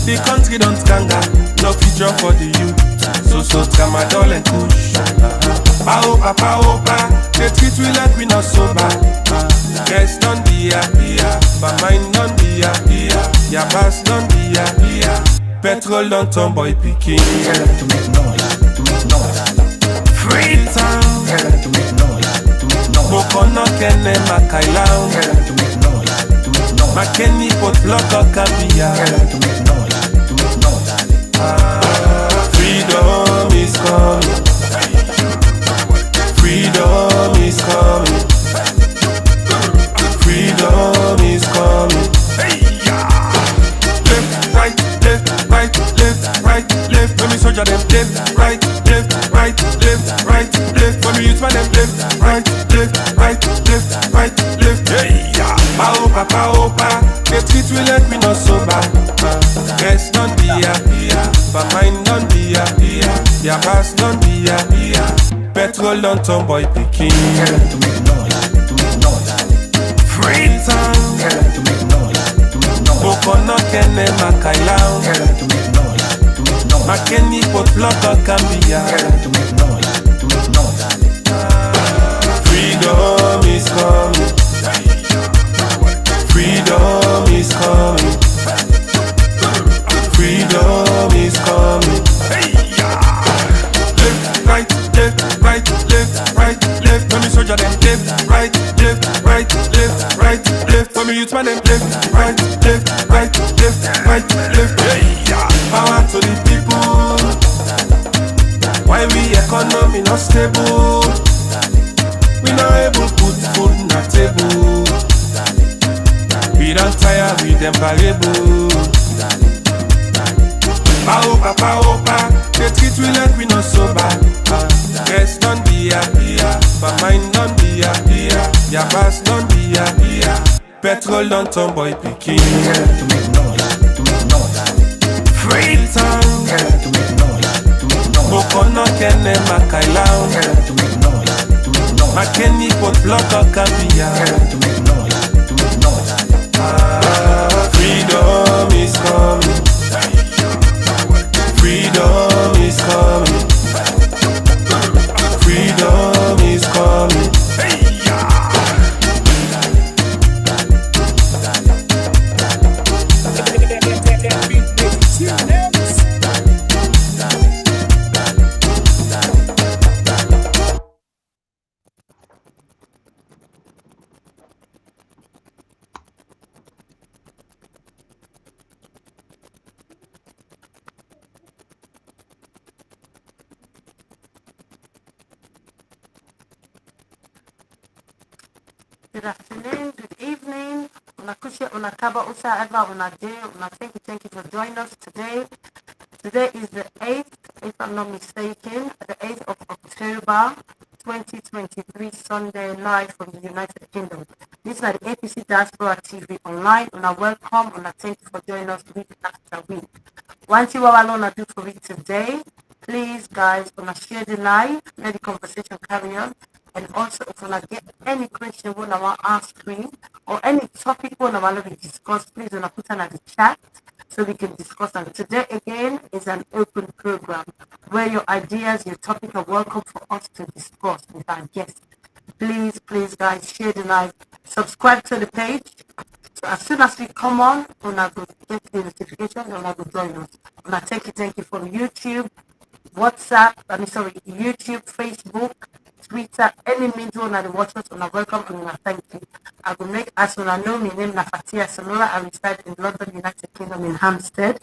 The country don't ganga, no future for the youth. So tramadol and kush. Paopa, paopa, they treat we like we not sober. Yes, don't be here, but mine don't be here. Your pass don't be here. Petrol don't turn boy picking. Tell them to make noise, to make noise. Free town. Tell them to make noise, to make noise. Bokono kene makailaun. Tell them to make noise, to make noise. Makeni pot loco kabia. Tell them to make noise, to make noise. Freedom is coming. Freedom is coming. Freedom is coming. Left, right, left, right, left, right, left. When we soldier them left, right, left, right, left, right, left. When we youth man them left, right, left, right, left, right, left. Paopa, paopa, they treat we like we not sober. Yes, don't be here, but mine don't be here. Your pass don't be here. Petrol don't turn boy picking. Tell them to make noise, to make noise. Free town. Tell them to make noise, to make noise. Bokono kene makailaun. Tell them to make noise, to make noise. Makeni pot loco kambia. Tell them to make noise, to make noise. Freedom is coming. Freedom is coming. Freedom is coming. Left, right, left, right, left, right, left. When we soldier them left, right, left, right, left, right, left. When we youth man them left, right, left, right, left, right, left. Power to the people. Why we economy not stable? We not able put food on the table. We don't tire with them variable. Paopa, paopa, they treat we like we not sober. Yes, don't be here, but mine don't be here. Your pass don't be here. Petrol don't turn boy picking. Tell them to make noise, to make noise. Free town. Tell them to make noise, to make noise. Bokono kene makailaun. Tell them to make noise, to make noise. Makeni pot loco kambia. Tell them to make noise, to make noise. Freedom is coming. Freedom is coming. Freedom is coming. Good afternoon, good evening. Unakusha, unakaba, usa, eva, unade, thank you for joining us today. Today is the 8th, if I'm not mistaken, the 8th of October, 2023, Sunday live from the United Kingdom. This is the APC Diaspora TV online. Welcome, thank you for joining us week after week. One thing I want to do for you today, please guys, share the live, let the conversation carry on. And also, if you get any question you want to ask me or any topic you want to discuss, please put it in the chat so we can discuss them. Today, again, is an open program where your ideas, your topic are welcome for us to discuss with our guests. Please, guys, share the live, subscribe to the page. So as soon as we come on, when I go get the notification, when I go join us. And I thank you from YouTube, YouTube, Facebook, Twitter, any means on the watchers on a welcome and thank you. I will make as well know my name is Samura. I reside in London, United Kingdom in Hampstead.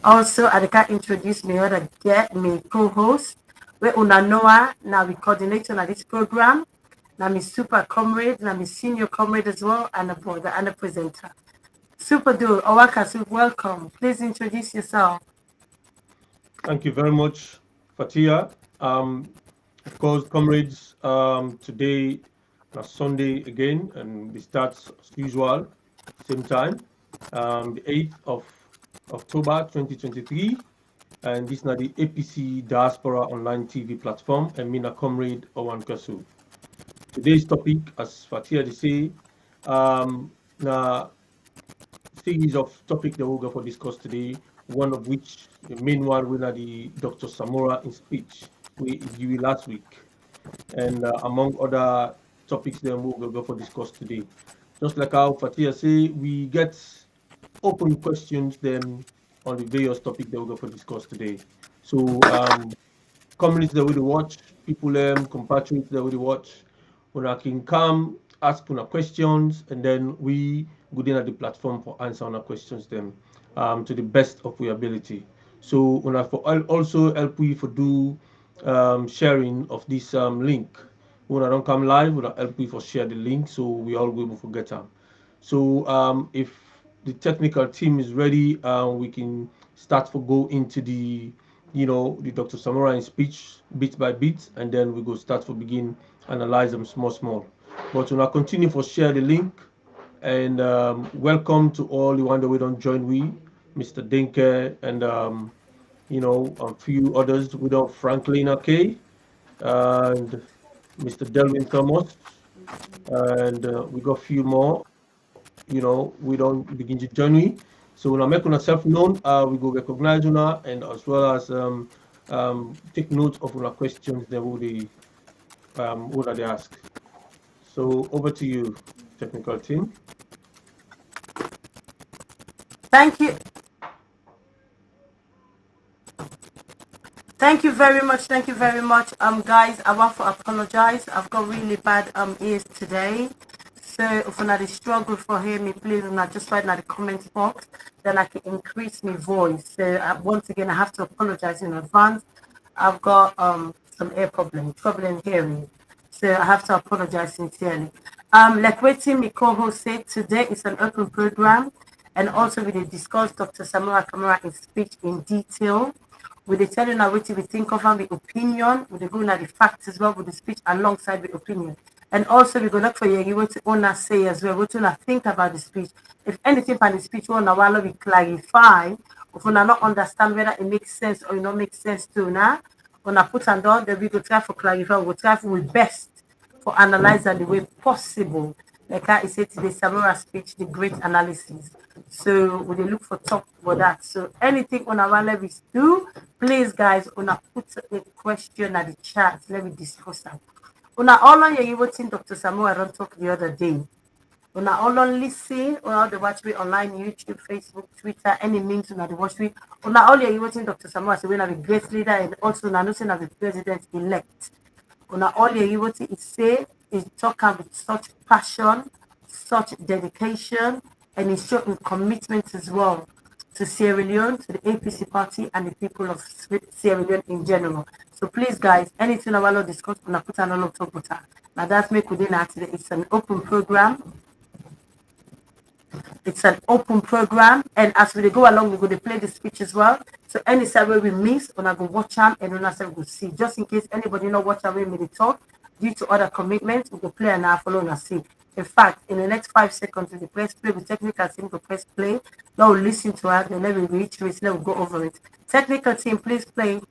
Also, I can introduce my other guest, my co-host, where Unanoa now we coordinate on this program. Now my super comrade, now my senior comrade as well, and a brother and a presenter. Super dude, Owaka, welcome. Please introduce yourself. Thank you very much, Fatia. Of course, comrades, today is Sunday again, and we start as usual, same time, the 8th of October 2023, and this is now the APC Diaspora Online TV platform, and me, comrade Owan Kasu. Today's topic, as Fatia say, now series of topics that we're going to discuss today. One of which, the main one, will be the Dr. Samura in speech we did last week, and among other topics that we're going to discuss today. Just like how Fatia say, we get open questions then on the various topics that we're going to discuss today. So communities that we watch, people compatriots that we watch, when I can come, ask una questions, and then we go in at the platform for answer on our questions them to the best of our ability. So una for also help we for do sharing of this link. When I don't come live, we'll help we for share the link so we all will forget them. So if the technical team is ready, we can start for go into the the Dr. Samura in speech bit by bit, and then we go start for begin analyze them small. But we'll continue for share the link, and welcome to all the one that we don't join we, Mr. Dinke, and a few others. We don't Franklin okay, and Mr. Delvin Thomas, and we got a few more. We don't begin to join me. So when I make ourselves known, we go recognize una and as well as take note of our questions that would they ask. So over to you, technical team. Thank you. Thank you very much. Thank you very much. Guys, I want to apologize. I've got really bad ears today. So if I struggle for hearing me, please not just write in the comment box, then I can increase my voice. So once again, I have to apologize in advance. I've got some ear trouble in hearing. So I have to apologize sincerely. Like what my co-host said, today is an open program, and also we will discuss Dr. Samura Kamara in speech in detail. We will tell you now what we think of and the opinion. We will go into the facts as well with the speech alongside the opinion. And also we go look for you what you say as well, what you think about the speech. If anything about the speech you want to clarify, if you not understand whether it makes sense or it not make sense to now, when I put on down, then we go try for clarify, we try for best for analyze that the way possible. Like I said today, Samura speech, the great analysis. So we look for talk for that. So anything on our levels do, please guys, una put a question at the chat. Let me discuss that. Una all on you watching Dr. Samura don't talk the other day. Una all on listen, una the watch me online, YouTube, Facebook, Twitter, any means una the watch me. Una all you watching Dr. Samura, so we have a great leader and also una nothing of the president elect. Una all you watching is say is talk with such passion, such dedication, and is showing commitment as well to Sierra Leone, to the APC party, and the people of Sierra Leone in general. So please, guys, anything I want to discuss, I'm put on a talk about. Now that's me today. It's an open program. It's an open program, and as we go along, we're going to play the speech as well. So any survey we miss, we're going to watch them and we're going to see. Just in case anybody not watch away me the talk due to other commitments, we will play and now follow and see. In fact, in the next 5 seconds, we press play. The technical team will press play. Now we'll listen to it, then let me reiterate, let me go over it. Technical team, please play.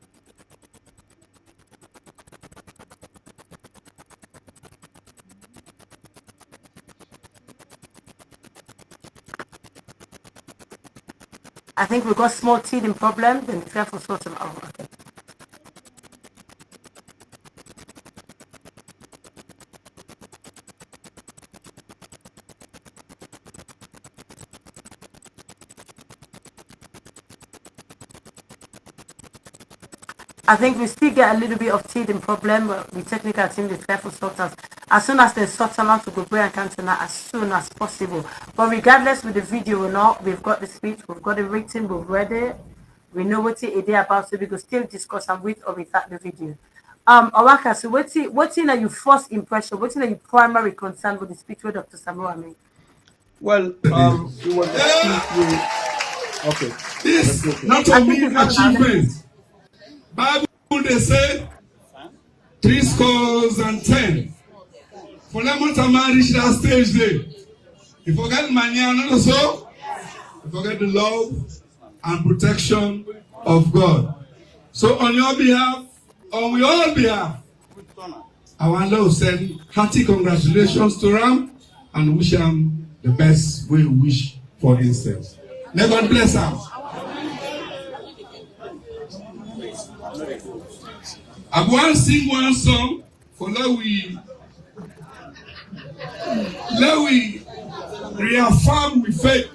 I think we got small teething problem, then try for sort them out. Okay. I think we still get a little bit of teething problem with technical team, the careful sorters. As soon as they sort them out, we go and cancel as soon as possible. But regardless with the video or not, we've got the speech, we've got the written, we've read it, we know what it is about, so we can still discuss and with or without the video. Awaka, so what's in your first impression, what's in your primary concern with the speech with Dr. Samura made? Well, it was a speech with, okay. This not only achievement. Bible they say 70. For them to man reach that stage there. You forget money and also you forget the love and protection of God. So on your behalf, on we all behalf, I want to send hearty congratulations to Ram and wish him the best way we wish for instance. May God bless us. I want to sing one song for let we reaffirm with faith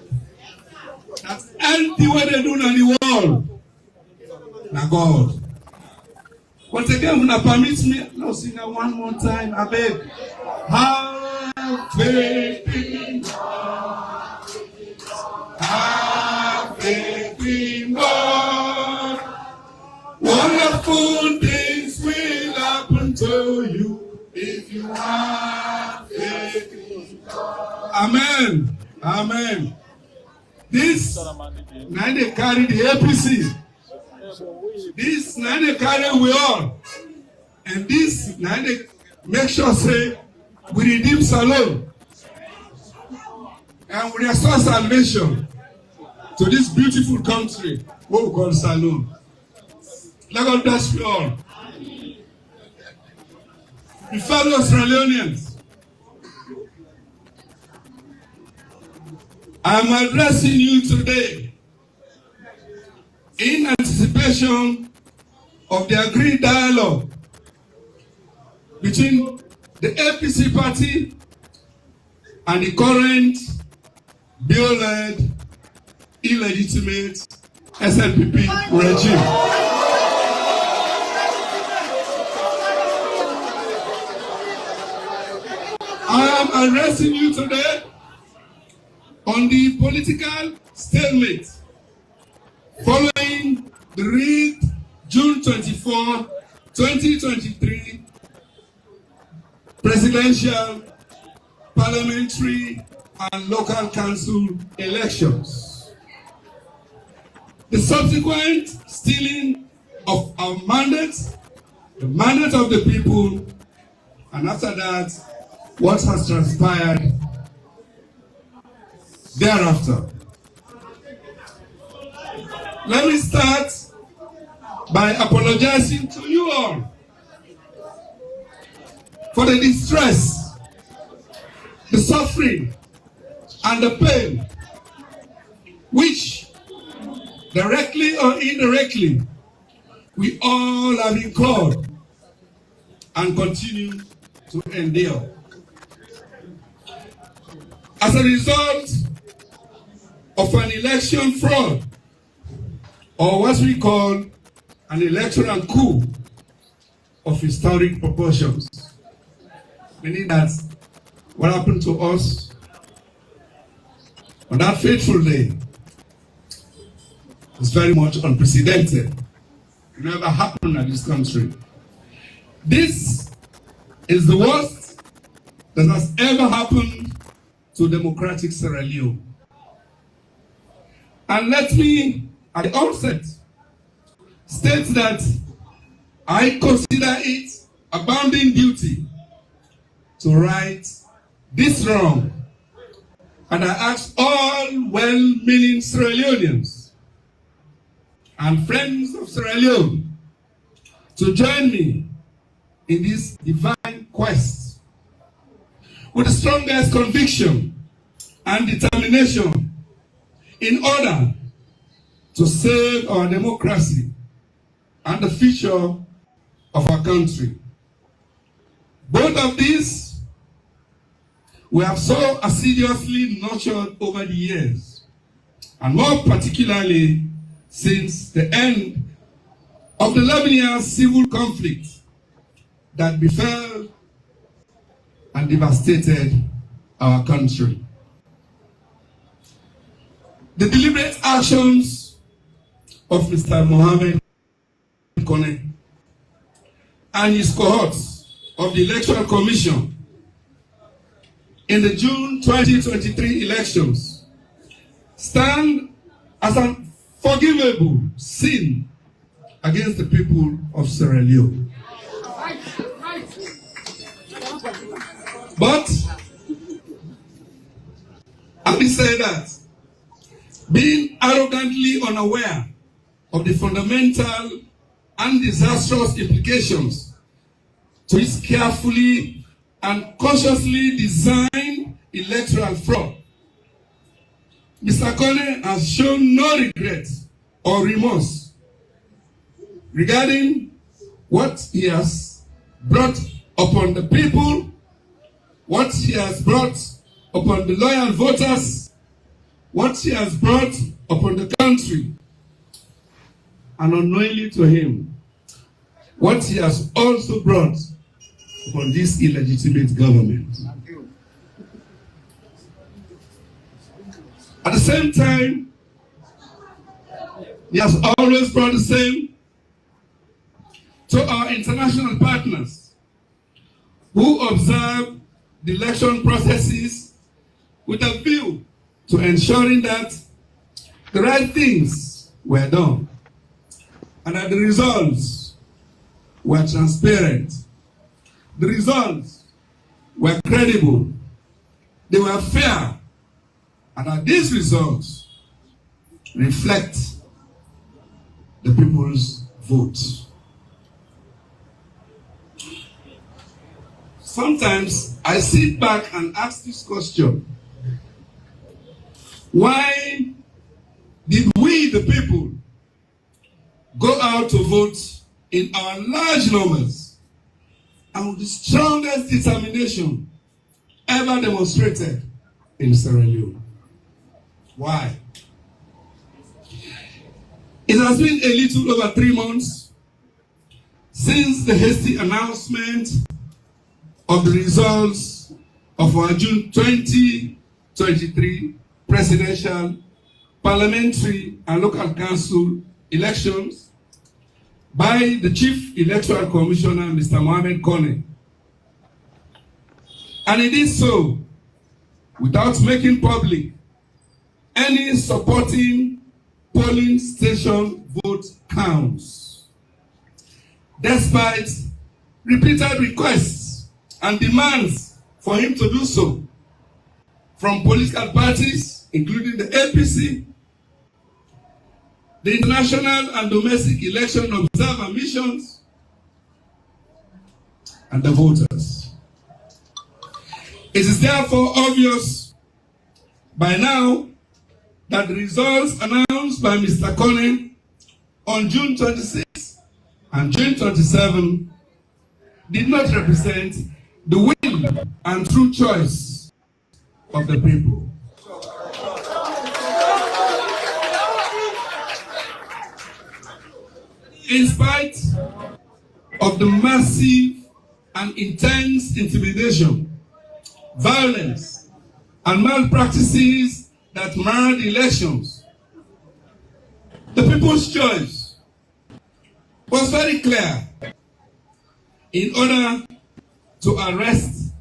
that anything what they do in the world, now God. Once again, when I permit me, now sing that one more time. I beg. Have faith in God. Have faith in God. Wonderful things will happen to you if you have faith in God. Amen. Amen. This now they carry the APC. This now they carry we all. And this now they make sure say we redeem Salome. And we restore salvation to this beautiful country what we call Salome. Let God bless you all. The fellow Australians, I am addressing you today in anticipation of the agreed dialogue between the APC party and the current bill-led, illegitimate SNPP regime. I am addressing you today on the political stalemate following the rigged June 24, 2023 presidential, parliamentary, and local council elections. The subsequent stealing of our mandates, the mandate of the people, and after that, what has transpired thereafter. Let me start by apologizing to you all for the distress, the suffering, and the pain which, directly or indirectly, we all have incurred and continue to endure. As a result of an election fraud, or what we call an electoral coup of historic proportions, meaning that what happened to us on that fateful day is very much unprecedented. It never happened in this country. This is the worst that has ever happened to democratic Sierra Leone. And let me, at the outset, state that I consider it a bounden duty to right this wrong. And I ask all well-meaning Sierra Leoneans and friends of Sierra Leone to join me in this divine quest with the strongest conviction and determination in order to save our democracy and the future of our country. Both of these we have so assiduously nurtured over the years, and more particularly since the end of the 11-year civil conflict that befell and devastated our country. The deliberate actions of Mr. Mohammed Kone and his cohorts of the Electoral Commission in the June 2023 elections stand as an unforgivable sin against the people of Sierra Leone. But having said that, being arrogantly unaware of the fundamental and disastrous implications to its carefully and consciously designed electoral fraud, Mr. Kone has shown no regret or remorse regarding what he has brought upon the people, what he has brought upon the loyal voters, what he has brought upon the country, and unknowingly to him, what he has also brought upon this illegitimate government. At the same time, he has always brought the same to our international partners who observe the election processes with a view to ensuring that the right things were done and that the results were transparent. The results were credible, they were fair, and that these results reflect the people's votes. Sometimes I sit back and ask this question: why did we, the people, go out to vote in our large numbers and with the strongest determination ever demonstrated in Sierra Leone? Why? It has been a little over 3 months since the hasty announcement of the results of our June 2023 presidential, parliamentary, and local council elections by the Chief Electoral Commissioner, Mr. Mohammed Kone. And it is so without making public any supporting polling station vote counts, despite repeated requests and demands for him to do so from political parties, including the APC, the international and domestic election observer missions, and the voters. It is therefore obvious by now that the results announced by Mr. Kone on June 26 and June 27 did not represent the will and true choice of the people. In spite of the massive and intense intimidation, violence, and malpractices that marred elections, the people's choice was very clear. In order to arrest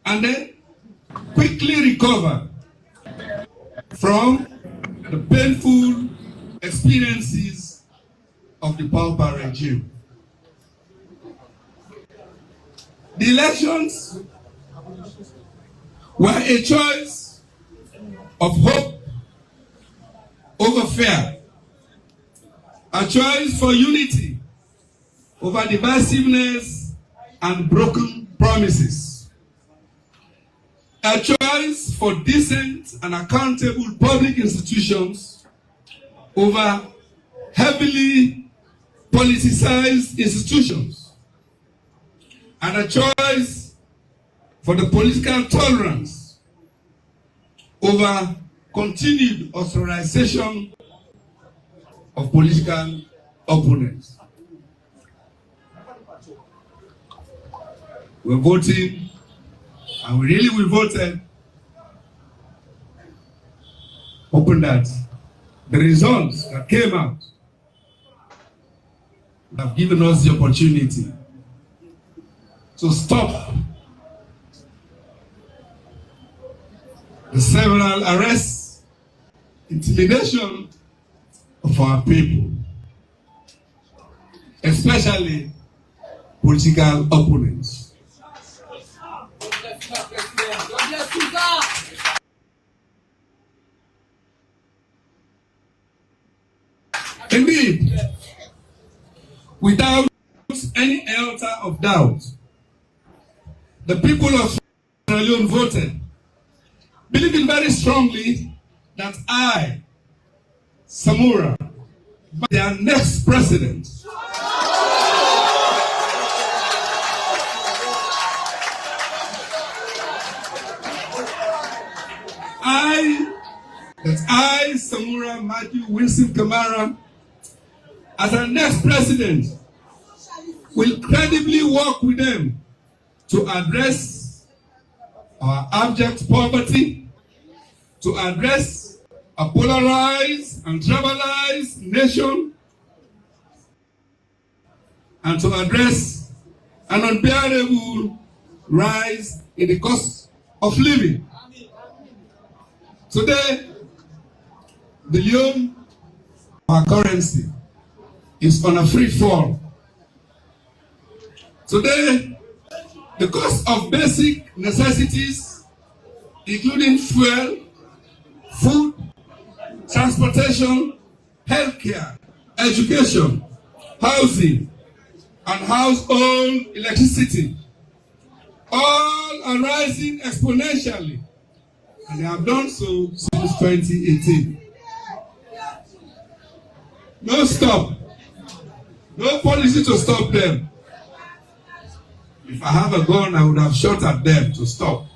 and then quickly recover from the painful experiences of the pauper regime. The elections were a choice of hope over fear, a choice for unity over divisiveness and broken promises, a choice for decent and accountable public institutions over heavily politicized institutions, and a choice for the political tolerance over continued authorization of political opponents. We're voting, and we voted, hoping that the results that came out have given us the opportunity to stop the several arrests, intimidation of our people, especially political opponents. Indeed, without any iota of doubt, the people of Sierra Leone voted, believing very strongly that I, Samura, their next president, I, Samura Matthew Wilson Kamara, as our next president, will credibly work with them to address our abject poverty, to address a polarized and tribalized nation, and to address an unbearable rise in the cost of living. Today, the yuan, our currency, is on a free fall. Today, the cost of basic necessities, including fuel, food, transportation, healthcare, education, housing, and household electricity, all are rising exponentially, and they have done so since 2018. No stop. No policy to stop them. If I have a gun, I would have shot at them to stop.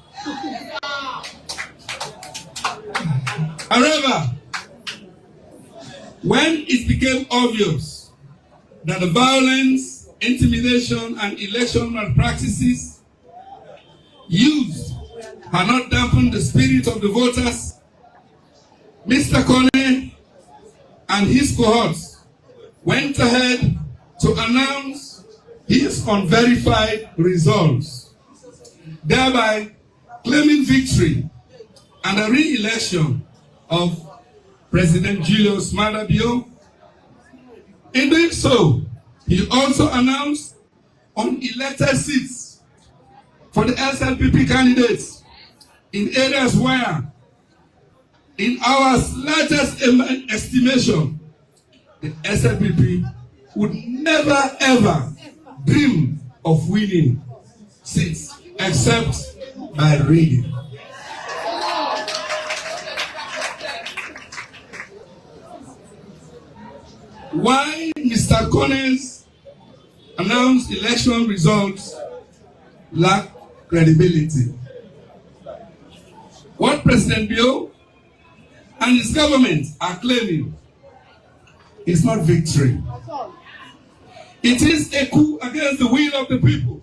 However, when it became obvious that the violence, intimidation, and election malpractices used had not dampened the spirit of the voters, Mr. Kone and his cohorts went ahead to announce his unverified results, thereby claiming victory and a re-election of President Julius Maada Bio. In doing so, he also announced unelected seats for the SLPP candidates in areas where, in our slightest estimation, the SLPP would never ever dream of winning seats except by rigging. Why Mr. Kone's announced election results lack credibility? What President Bio and his government are claiming is not victory. It is a coup against the will of the people.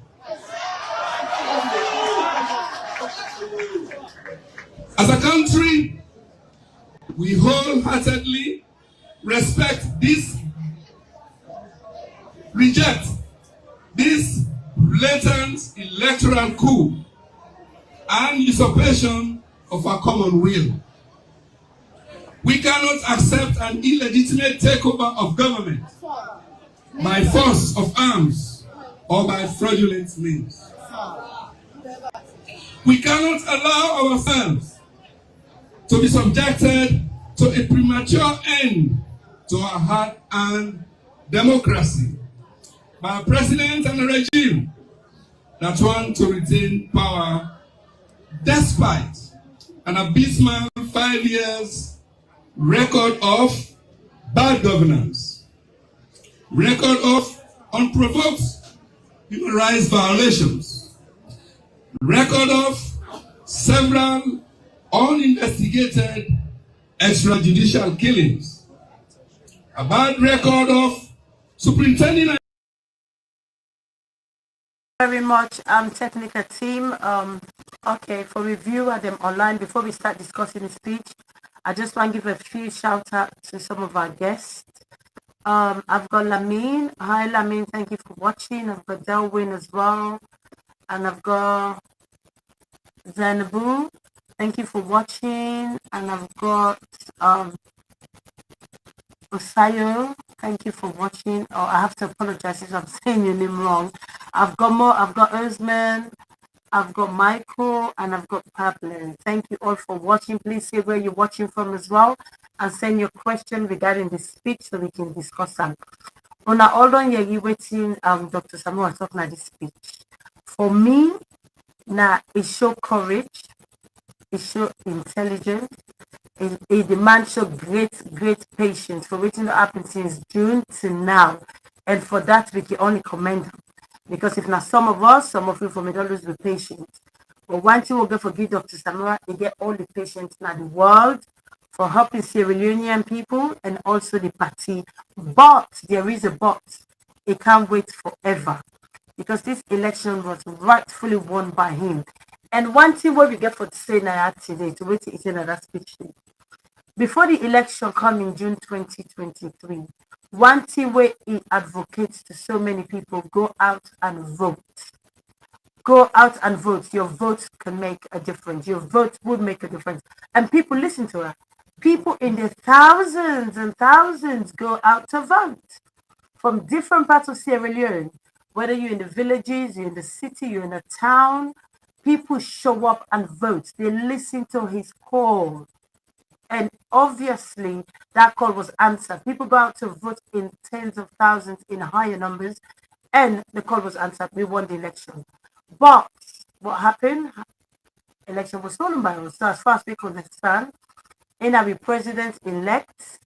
As a country, we wholeheartedly reject this blatant electoral coup and usurpation of our common will. We cannot accept an illegitimate takeover of government by force of arms or by fraudulent means. We cannot allow ourselves to be subjected to a premature end to our hard-earned democracy by a president and a regime that want to retain power despite an abysmal 5 years record of bad governance, record of unprovoked human rights violations, record of several uninvestigated extrajudicial killings, a bad record of superintending. Very much, technical team. Okay, for review at them online, before we start discussing the speech, I just want to give a few shout out to some of our guests. I've got Lamine. Hi Lamine, thank you for watching. I've got Delwyn as well. And I've got Zainabu. Thank you for watching. And I've got Osayo. Thank you for watching. Oh, I have to apologize if I'm saying your name wrong. I've got more. I've got Usman. I've got Michael, and I've got Pablo. Thank you all for watching. Please say where you're watching from as well, and send your question regarding the speech so we can discuss them. On our hold on, you waiting. Dr. Samura talking about this speech. For me, now it show courage, it show intelligence, The man showed great patience for waiting to happen since June to now. And for that, we can only commend him. Because if not some of us, some of you from it always be patient. But one thing we'll go forgive Dr. Samura, they get all the patience in the world for helping Sierra Leonean people and also the party. But there is a but. It can't wait forever. Because this election was rightfully won by him. And one thing what we get for to say now today, to wait to say that speech. Before the election come in June 2023, one thing where he advocates to so many people, go out and vote. Go out and vote. Your vote can make a difference. Your vote would make a difference. And people listen to her. People in the thousands and thousands go out to vote from different parts of Sierra Leone. Whether you're in the villages, you're in the city, you're in a town, people show up and vote. They listen to his call. And obviously, that call was answered. People go out to vote in tens of thousands, in higher numbers, and the call was answered. We won the election. But what happened? Election was stolen by us. So as far as we can understand, in our president-elect,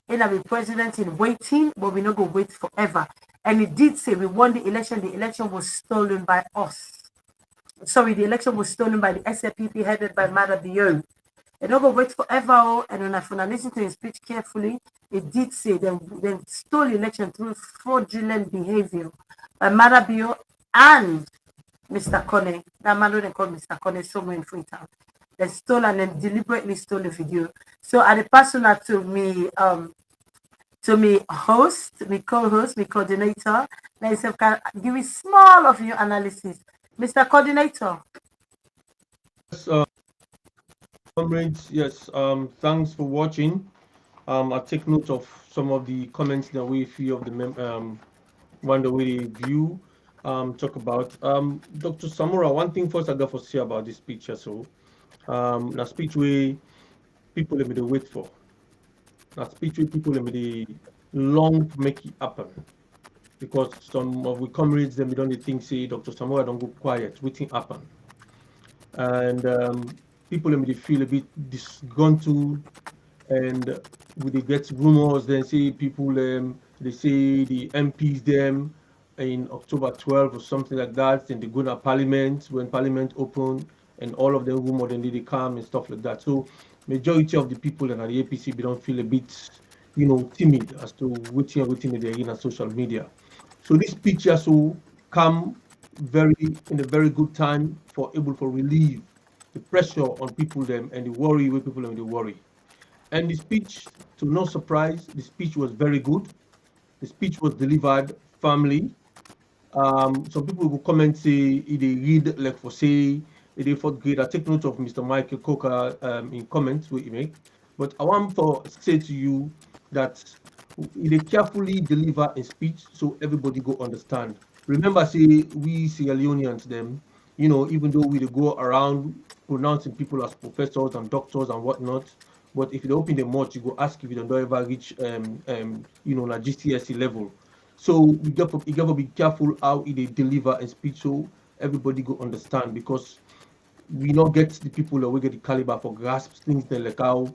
in our president in waiting, but we're not going to wait forever. And it did say we won the election. The election was stolen by us. Sorry, the election was stolen by the SLPP headed by Mada Bio. And not going to wait forever. And when I listened to his speech carefully, it did say then stole the election through fraudulent behavior by Mada Bio and Mr. Kone. That man they call Mr. Kone somewhere in Freetown. They stole and then deliberately stole the video. So at the personal to me host, me co-host, me coordinator, myself can give me small of your analysis. Mr. Coordinator. Yes, comrades, yes, thanks for watching. I take note of some of the comments that we few of the one the way they view talk about. Dr. Samura, one thing first I got to say about this speech so na speech way people let me dey wait for. Na speech way people let me dey long to make it happen. Because some of we comrades them don't think say Dr. Samura don't go quiet, waiting happen. And people let me feel a bit disgruntled and we they get rumors then say people they say the MPs them in October 12 or something like that, and they go to Parliament when Parliament open and all of them rumor then they come and stuff like that. So majority of the people and at the APC they don't feel a bit, timid as to waiting they're in social media. So this speech also come in a very good time for able to relieve the pressure on people them and the worry where people and the worry. And the speech, to no surprise, the speech was very good. The speech was delivered firmly. Some people will comment say they read like for say they fourth grade. I take note of Mr. Michael Coker in comments what he make. But I want to say to you that they carefully deliver a speech so everybody go understand. Remember, say we Sierra Leoneans them, even though we go around pronouncing people as professors and doctors and whatnot, but if you open the mouth, you go ask if you don't ever reach na GCSE level. So you got to be careful how they deliver a speech so everybody go understand, because we not get the people that we get the caliber for grasp things that like how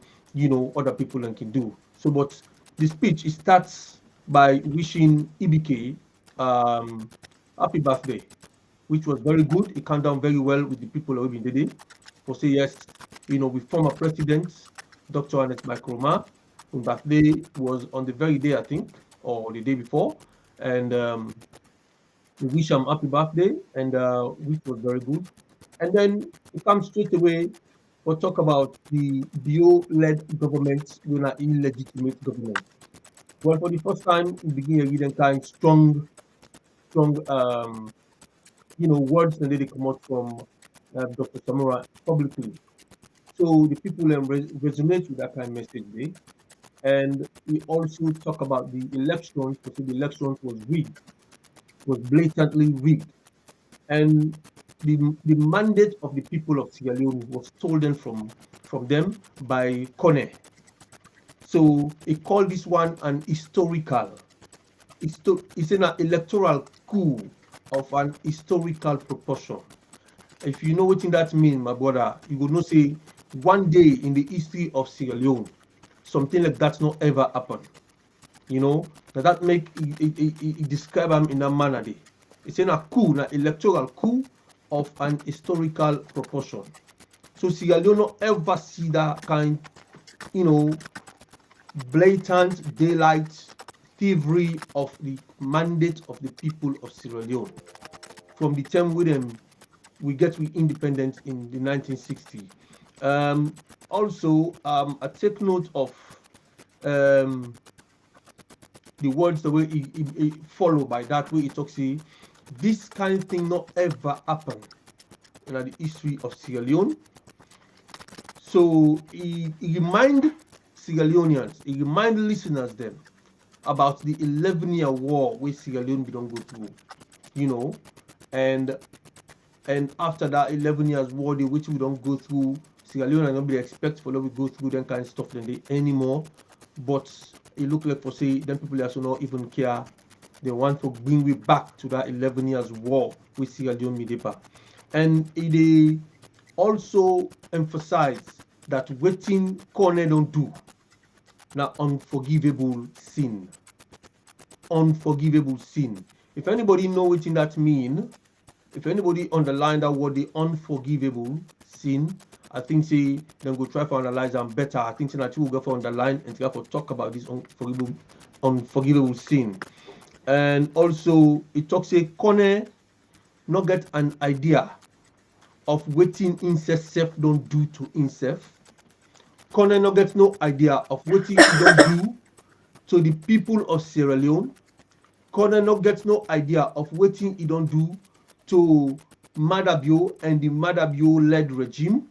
other people can do. So but the speech, it starts by wishing EBK happy birthday, which was very good. It came down very well with the people who did it. For say yes, with former president Dr. Annette Microma, whose birthday was on the very day I think, or the day before, and we wish him happy birthday, and which was very good. And then it comes straight away. We'll talk about the bio-led government, illegitimate government. Well, for the first time, we begin a reading kind strong, words and they come out from Dr. Samura publicly. So the people resonate with that kind of message there. And we also talk about the elections, because the elections was rigged, was blatantly rigged. And the mandate of the people of Sierra Leone was stolen from them by Kone. So he called this one an historical. It's an electoral coup of an historical proportion. If you know what that means, my brother, you will not say one day in the history of Sierra Leone, something like that not ever happen. You know, that make he describe him in that manner there. It's in a coup, an electoral coup of an historical proportion. So Sierra Leone not ever see that kind, you know, blatant daylight thievery of the mandate of the people of Sierra Leone from the time we get we independence in the 1960s. Also, I take note of um, the words the way he follow by that way he talks say this kind of thing not ever happen in the history of Sierra Leone. So he remind Sierra Leoneans, he remind listeners them about the 11-year war where Sierra Leone don't go through, you know, and after that 11 years war, which we don't go through, Sierra Leone and nobody expect for them we go through that kind of stuff than they anymore. But it look like for say then people also not even care. They want to bring we back to that 11 years war with Sierra Leone Midepa. And it also emphasize that waiting corner don't do now unforgivable sin. Unforgivable sin. If anybody know what that mean, if anybody underline that word, the unforgivable sin, I think say then go try to analyze them better. I think say that you will go for underline and try to talk about this unforgivable sin. And also it talks say Kone not get an idea of waiting incest self don't do to himself. Kone not get no idea of waiting he don't do to the people of Sierra Leone. Kone not get no idea of waiting he don't do to Madabio and the Madabio-led regime,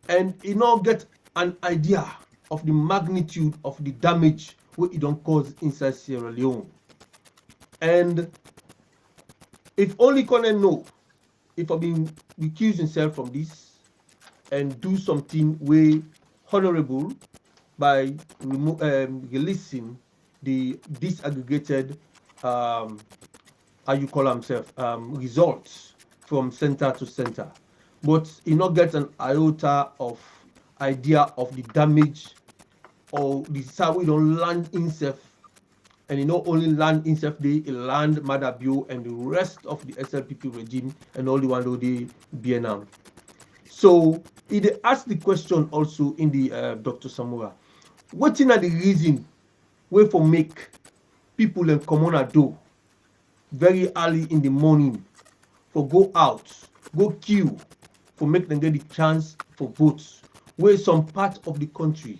and he now get an idea of the magnitude of the damage what it don't cause inside Sierra Leone. And if only Conan know, if I've been recuse himself from this and do something way honorable by releasing the disaggregated how you call himself results from center to center, but he not get an iota of idea of the damage or the how we don't land himself, and he not only land himself they land Madabio and the rest of the SLPP regime and all the one who they BNM. So he asked the question also in the Dr. Samura, what are the reason way for make people in Kamara do very early in the morning for go out, go queue for make them get the chance for votes, where some part of the country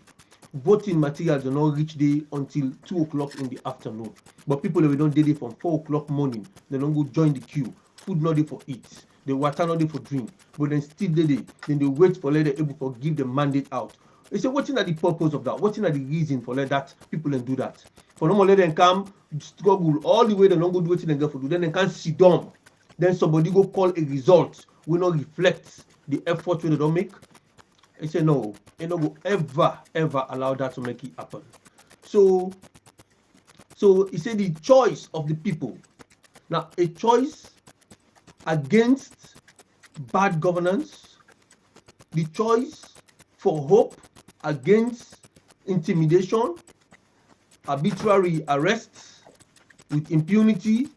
voting materials do not reach there until 2 o'clock in the afternoon. But people that we don't there from 4 o'clock morning, they don't go join the queue. Food not there for eat, the water not there for drink, but then still there, then they wait for let them able to give the mandate out. They say, what is the purpose of that? What is the reason for let that people then do that? For no more let them come struggle all the way they don't go do what they get for do. Then they can't sit down. Then somebody go call a result will not reflect the effort they don't make. They say no, they don't go ever allow that to make it happen. So he said the choice of the people. Now a choice against bad governance, the choice for hope against intimidation, arbitrary arrests with impunity,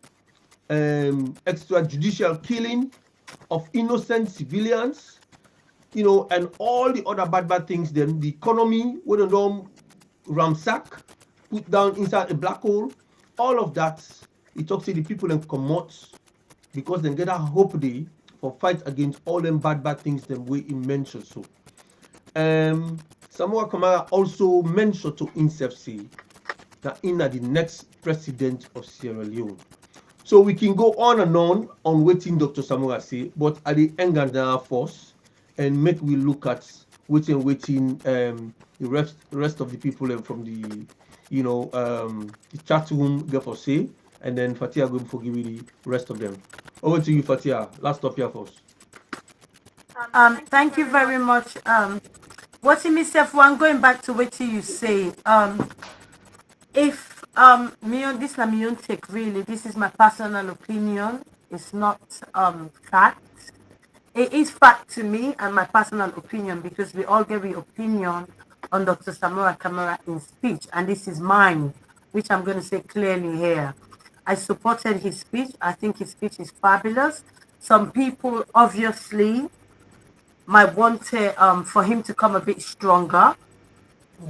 extrajudicial killing of innocent civilians, you know, and all the other bad things. Then the economy, we don't know, ransack, put down inside a black hole, all of that. It talks to the people and commot because they get a hope day for fight against all them bad things them way he mentioned. So Samura Kamara also mentioned to himself say that in the next president of Sierra Leone. So we can go on and on waiting Dr. Samura say, but at the end of the force and make we look at waiting the rest of the people from the the chat room get for say, and then Fatia going to give you the rest of them. Over to you, Fatia. Last stop here first. Thank you very much. What in myself one going back to what you say. If this is my own take really, this is my personal opinion. It's not fact. it is fact to me and my personal opinion because we all give the opinion on Dr. Samura Kamara in speech, and this is mine, which I'm going to say clearly here. I supported his speech. I think his speech is fabulous. Some people obviously might want for him to come a bit stronger,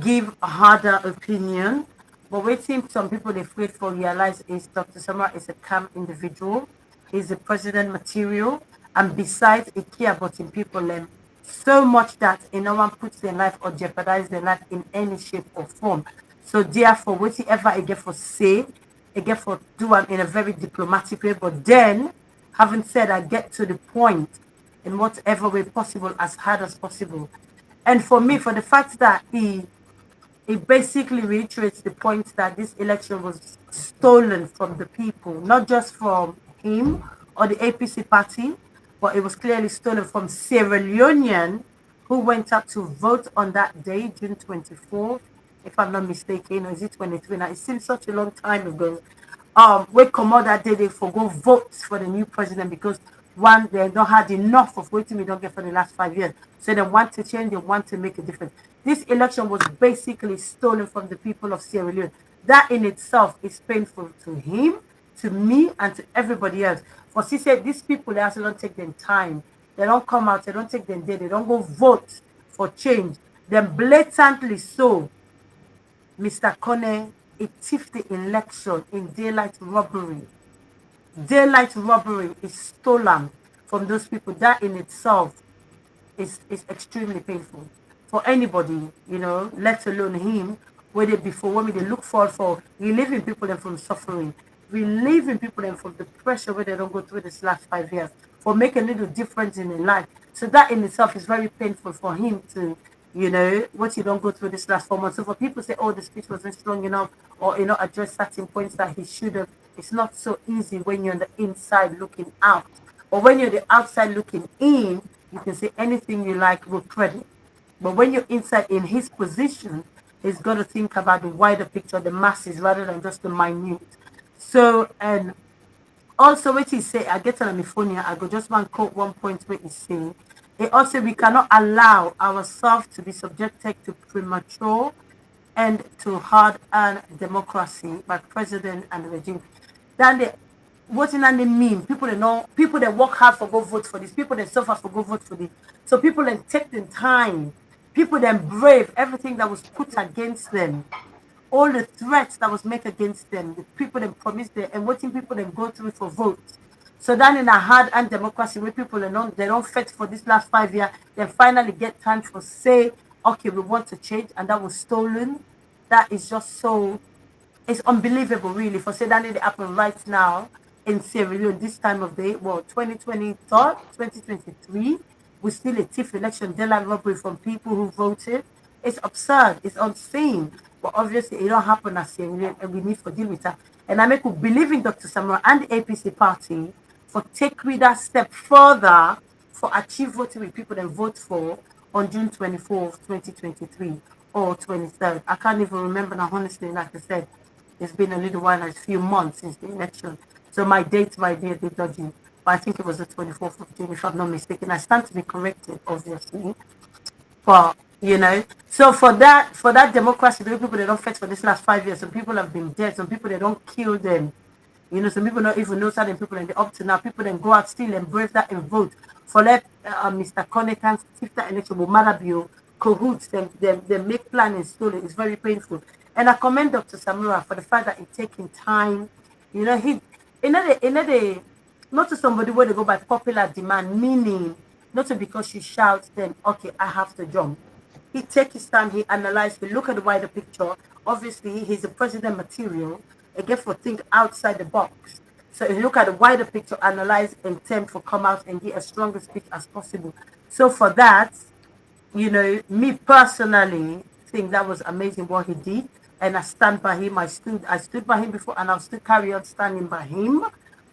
give a harder opinion. But waiting some people they afraid for realize is Dr. Samara is a calm individual. He's a president material. And besides, he care about in people so much that no one puts their life or jeopardize their life in any shape or form. So therefore, whatever I get for say, I get for do them in a very diplomatic way. But then, having said, I get to the point in whatever way possible, as hard as possible. And for me, for the fact that it basically reiterates the point that this election was stolen from the people, not just from him or the APC party, but it was clearly stolen from Sierra Leonean who went out to vote on that day, June 24th, if I'm not mistaken, or is it 23? Now, it seems such a long time ago. We come out that day, they forgo votes for the new president because one, they don't had enough of waiting we don't get for the last 5 years. So they want to change, they want to make a difference. This election was basically stolen from the people of Sierra Leone. That in itself is painful to him, to me, and to everybody else. For she said, these people, they also don't take their time. They don't come out, they don't take their day, they don't go vote for change. Then blatantly so, Mr. Kone, he thieved the election in daylight robbery. Daylight robbery is stolen from those people. That in itself is extremely painful for anybody, let alone him, where they before when they look forward for relieving people them from suffering, relieving people them from the pressure where they don't go through this last 5 years, for making a little difference in their life. So that in itself is very painful for him to, what you don't go through this last 4 months. So for people say, oh, the speech wasn't strong enough, or address certain points that he should have, it's not so easy when you're on the inside looking out. Or when you're the outside looking in, you can say anything you like with credit. But when you're inside in his position, he's got to think about the wider picture, the masses, rather than just the minute. So, and also what he say, I get on my phone here, I go just one quote one point where he say, it also we cannot allow ourselves to be subjected to premature and to hard-earned democracy by president and regime. Then what in they mean? People that know, people that work hard for go vote for this, people that suffer for go vote for this. So people that take the time, people that brave everything that was put against them, all the threats that was made against them, the people that promised them, and watching people that go through for votes. So then in a hard and democracy where people are not, they don't fight for this last 5 years, they finally get time for say, okay, we want to change, and that was stolen. That is just so, it's unbelievable, really, for say that it happen right now in Sierra Leone this time of day. Well, 2023, 2023, we still a thief election, daylight robbery from people who voted. It's absurd. It's insane. But obviously, it don't happen as Sierra Leone, and we need to deal with that. And I make you believe in Dr. Samura and the APC party for take we that step further for achieve what we people then vote for on June 24th, 2023 or 23rd. I can't even remember now, honestly, like I said. It's been a little while, like a few months since the election. So my date might be a bit dodgy. But I think it was the 24th of June, if I'm not mistaken. I stand to be corrected, obviously. But so for that democracy, the people they don't fight for this last 5 years, some people have been dead, some people they don't kill them. Some people don't even know certain people, and they up to now people then go out still and brave that and vote for let Mr. Connaughton stiff that election with Marabio cahoots them make plan and stolen. It's very painful. And I commend Dr. Samura for the fact that it's taking time. He not to somebody where they go by popular demand, meaning not to because you shout, then okay, I have to jump. He take his time, he analyze, he look at the wider picture. Obviously, he's a president material. Again, for think outside the box. So he look at the wider picture, analyze, intend for come out and get as strong a speech as possible. So for that, me personally think that was amazing what he did, and I stand by him. I stood by him before, and I'll still carry on standing by him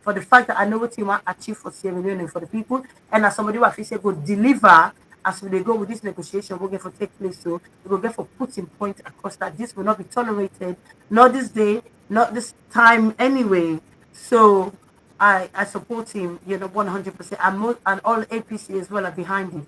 for the fact that I know what he want to achieve for Sierra Leone and for the people. And as somebody who I feel say go deliver as we go with this negotiation, we'll get for take place. So we will get for putting point across that this will not be tolerated, not this day, not this time anyway. So I support him, 100%. And all APC as well are behind him.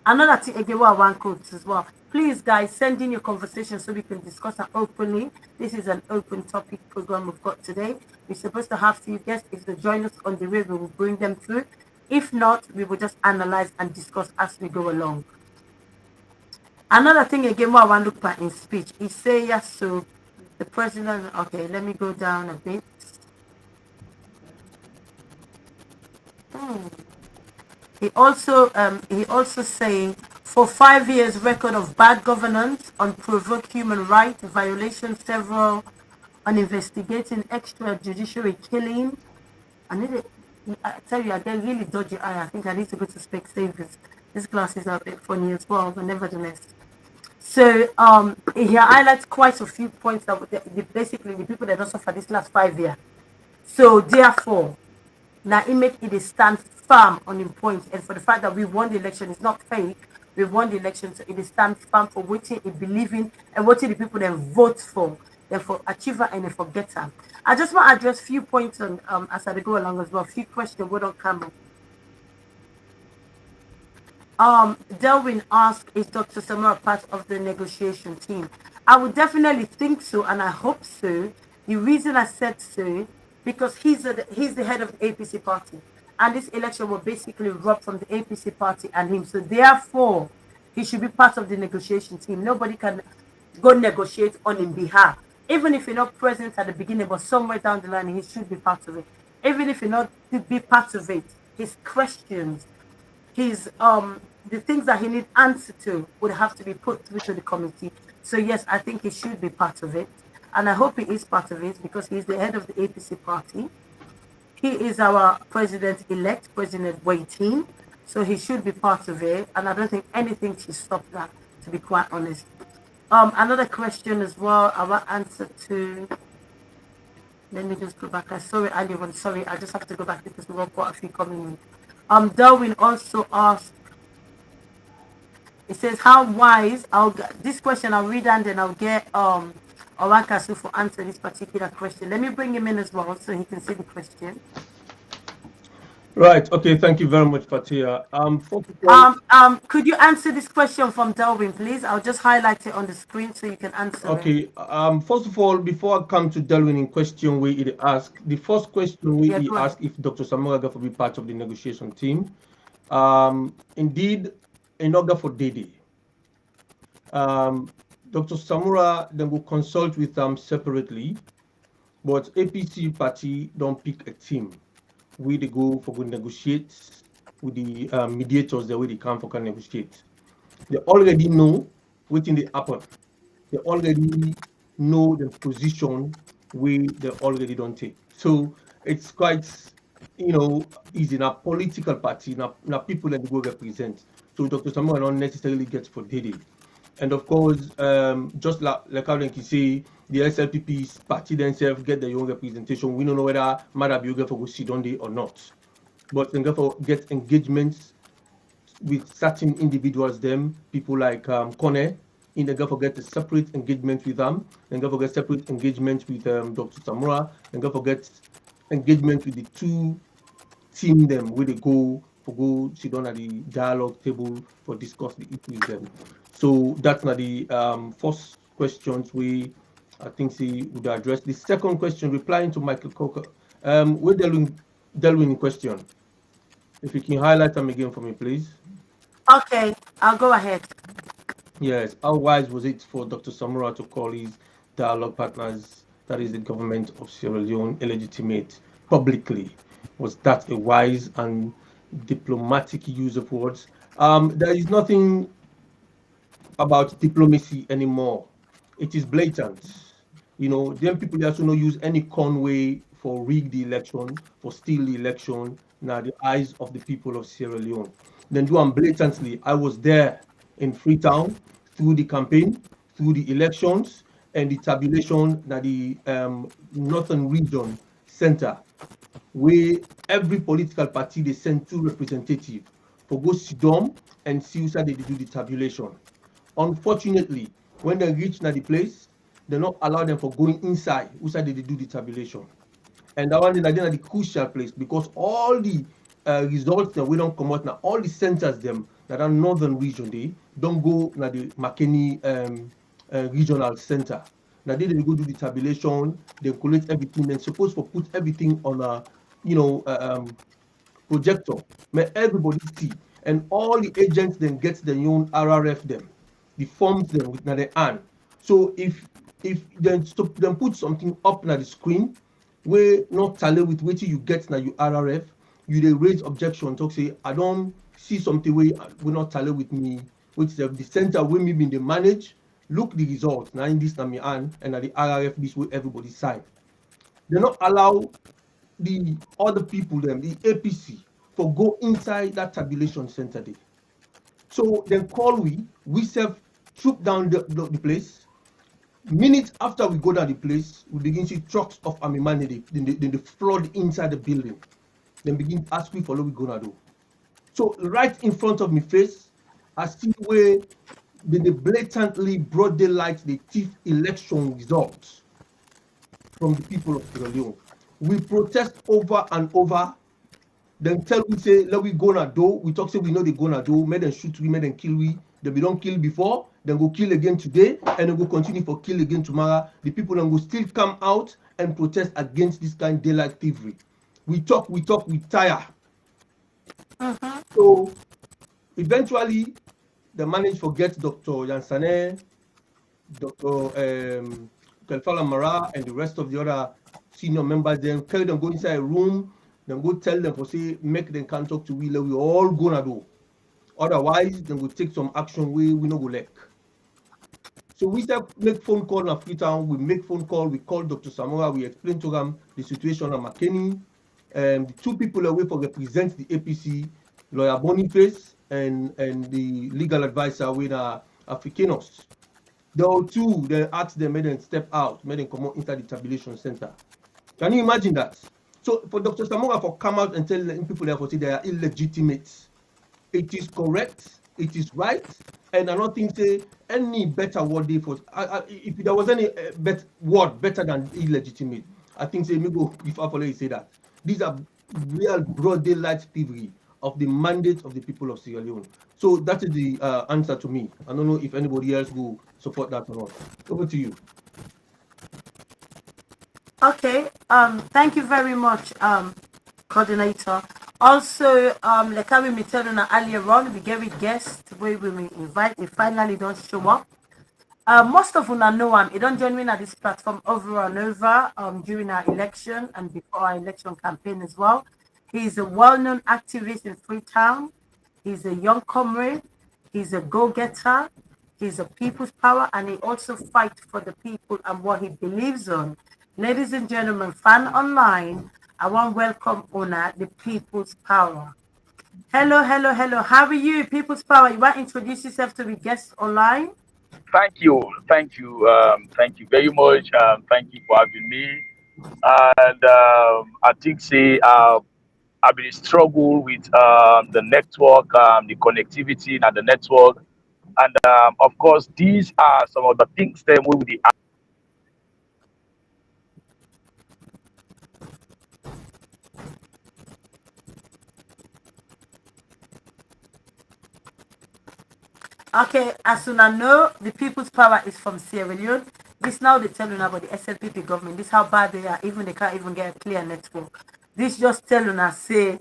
Another thing again, what I want quotes as well. Please, guys, send in your conversation so we can discuss it openly. This is an open topic program we've got today. We're supposed to have few guests. If they join us on the way, we will bring them through. If not, we will just analyze and discuss as we go along. Another thing again, what I want to look at in speech, he say yes. So the president. Okay, let me go down a bit. He also saying for 5 years record of bad governance, unprovoked human rights violations, several on investigating extrajudicial killing. I tell you, I get really dodgy eye. I think I need to go to Specsavers. These glasses are a bit funny as well, but nevertheless. So he highlights quite a few points that basically the people that don't suffer this last 5 years. So therefore, now it make it stand firm on him point, and for the fact that we won the election, it's not fake. We won the election, so it stands firm for what he believe in and what the people then vote for, then for achiever and then for getter. I just want to address few points on as I go along as well. Few questions we don't come. Delwyn asked, is Dr. Samura part of the negotiation team? I would definitely think so, and I hope so. The reason I said so, because he's the head of the APC party, and this election will basically rob from the APC party and him. So therefore, he should be part of the negotiation team. Nobody can go negotiate on his behalf, even if you're not present at the beginning, but somewhere down the line, he should be part of it. Even if you're not to be part of it, his questions, his the things that he needs answer to would have to be put through to the committee. So yes, I think he should be part of it, and I hope he is part of it because he's the head of the APC party. He is our president-elect, president waiting, so he should be part of it, and I don't think anything should stop that, to be quite honest. Another question as well, I will answer to. Let me just go back. I saw it earlier on. Sorry, I just have to go back because we've got quite a few coming in. Darwin also asked. It says, "How wise?" This question I'll read and then I'll get Owakasu for answer this particular question. Let me bring him in as well so he can see the question. Right. Okay. Thank you very much, Fatia. Could you answer this question from Delwyn, please? I'll just highlight it on the screen so you can answer. Okay. First of all, before I come to Delwyn in question where he asked, the first question where he asked if Dr. Samura going to be part of the negotiation team. Indeed, in order for Dede, Dr. Samura then will consult with them separately, but APC party don't pick a team. We they go for good negotiate with the mediators the way they come for can negotiate. They already know what in the happen. They already know the position we they already don't take. So it's quite easy now political party now people that go represent. So Dr. Samura don't necessarily get for Dede. And of course, just like how they say, the SLPP party themselves get their own representation. We don't know whether Madabi will go sit on or not. But they get engagements with certain individuals, people like Kone, in the go get a separate engagement with them, and go get separate engagement with Dr. Samura, and go get engagement with the two team where they go sit down at the dialogue table for discuss the issues them. So that's not the first questions we I think she would address. The second question, replying to Michael Coker, we're Delwyn in question. If you can highlight them again for me, please. Okay, I'll go ahead. Yes, how wise was it for Dr. Samura to call his dialogue partners, that is the government of Sierra Leone, illegitimate publicly? Was that a wise and diplomatic use of words? There is nothing about diplomacy anymore. It is blatant. Them people also not use any conway for rig the election, for steal the election, now the eyes of the people of Sierra Leone. Then do them blatantly. I was there in Freetown through the campaign, through the elections, and the tabulation that the Northern Region Center, where every political party they send two representatives for go sit down and see how they do the tabulation. Unfortunately, when they reach the place, they not allow them for going inside, who said they do the tabulation. And that one is again the crucial place because all the results that we don't come out now, all the centers them that are northern region, they don't go na the McKinney regional center. Now they go do the tabulation, they collect everything, and supposed to put everything on a you know projector, may everybody see, and all the agents then get their own RRF them, the forms them with their hand. So if then then put something up na the screen, where not tally with what you get na your RRF, you they raise objection talk say I don't see something where we not tally with me, which is the center where me been they manage. Look the results now in this na me hand and na the RRF this way everybody sign. They not allow the other people them, the APC, for go inside that tabulation center day. So then call we self troop down the place. Minutes after we go down the place, we begin to see trucks of army man they flood inside the building. Then begin to ask me for what we gonna do. So right in front of me face, I see where they blatantly broad daylight the thief election results from the people of Sierra Leone. We protest over and over. Then tell we say let we go na do. We talk say we know they go na do. Make them shoot we, make them kill we. Then we don't kill before. Then go kill again today, and then go continue for kill again tomorrow. The people then go still come out and protest against this kind of daylight thievery. We talk, we tire. So eventually, they managed to get Dr. Yansane, Dr. Kamara, and the rest of the other senior members. Then carry them go inside a room. Then go tell them for say make them can't talk to we. We all gonna do. Otherwise, then we take some action. We no go like. So we start make phone call in Freetown. We make phone call. We call Dr. Samura. We explain to them the situation at McKinney. The two people away for represent the APC, lawyer Boniface and the legal advisor with Africanos. The two then asked them, made them step out, made them come out inside the tabulation center. Can you imagine that? So for Dr. Samura for come out and tell people there for say they are illegitimate, it is correct, it is right, and I don't think say any better word they for if there was any word better than illegitimate, I think say me go if I follow you say that. These are real broad daylight thievery of the mandate of the people of Sierra Leone. So that is the answer to me. I don't know if anybody else will support that or not. Over to you. Okay. Thank you very much, coordinator. Also, like how we tell you earlier on, we get a guest where we invite. They finally don't show up. Most of una know he don't join me at this platform over and over during our election and before our election campaign as well. He's a well-known activist in Freetown. He's a young comrade. He's a go-getter. He's a people's power, and he also fights for the people and what he believes on. Ladies and gentlemen, fan online, I want to welcome Ona, the people's power. Hello, hello, hello. How are you, people's power? You want to introduce yourself to the guests online? Thank you, thank you, thank you very much. Thank you for having me. And I think say I've been struggle with the network, the connectivity and the network, and of course these are some of the things that we will. Okay, as soon as I know, the people's power is from Sierra Leone. This now they tell you about the SLPP government. This how bad they are. Even they can't even get a clear network. This just tell you say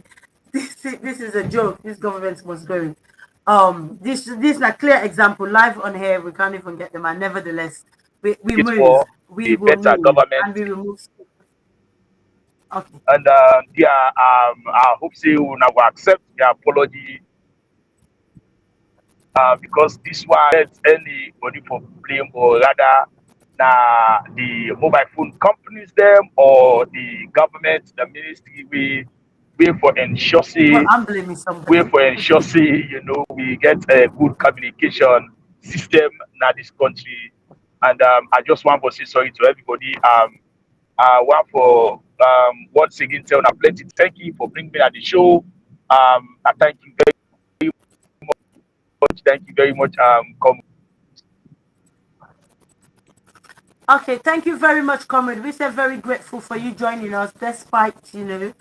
this is a joke. This government was going. This is a clear example live on here. We can't even get them, and nevertheless, we It's move. for We a will better move, government. and we will move. Okay. And yeah, I hope say we will accept the apology because this one let anybody for blame or rather the mobile phone companies them or the government, the ministry we for ensure Well, say I'm blaming we somebody. for ensure say we get a good communication system in this country. And I just want to say sorry to everybody. One for once again tell a plenty thank you for bringing me at the show. I thank you very much. Thank you very much. Okay, thank you very much, comrade. We're very grateful for you joining us, despite the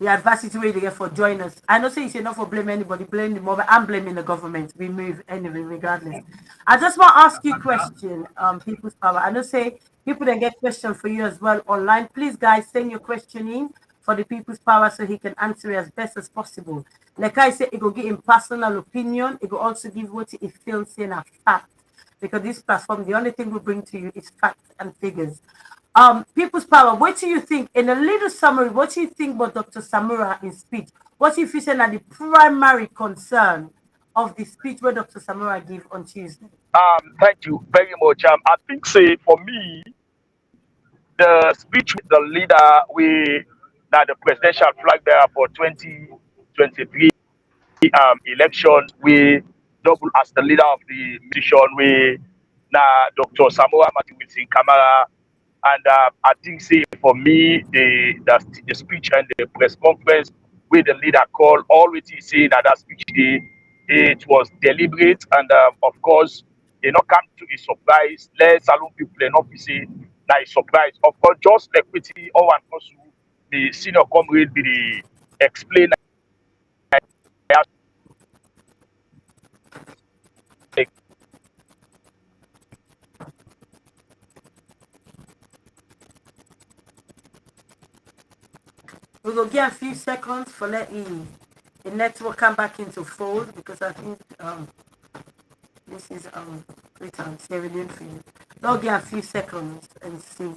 adversity way they get for joining us. I know say you say not for blame anybody, blame the mob. I'm blaming the government. We move anyway, regardless. I just want to ask you a question, People's Power. I know say people then get questions for you as well online. Please, guys, send your question in for the People's Power so he can answer it as best as possible. Like I said, it will give him personal opinion. It will also give what he feels saying a fact, because this platform, the only thing we bring to you is facts and figures. People's Power, what do you think, in a little summary, what do you think about Dr. Samura in speech? What do you feel are the primary concern of the speech where Dr. Samura gave on Tuesday? Thank you very much. I think say for me, the speech with the leader we that the presidential flag bearer for 2023 elections, we double as the leader of the mission, we now Dr. Samura Wilson Kamara. And I think say for me the speech and the press conference with the leader called always he say that speech it was deliberate and of course it not come to a surprise. Let salon people not be say that a surprise. Of course, just like with all and also the senior comrade be the explain We will give a few seconds for letting the network come back into fold, because I think this is great time sharing for you. We'll give a few seconds and see.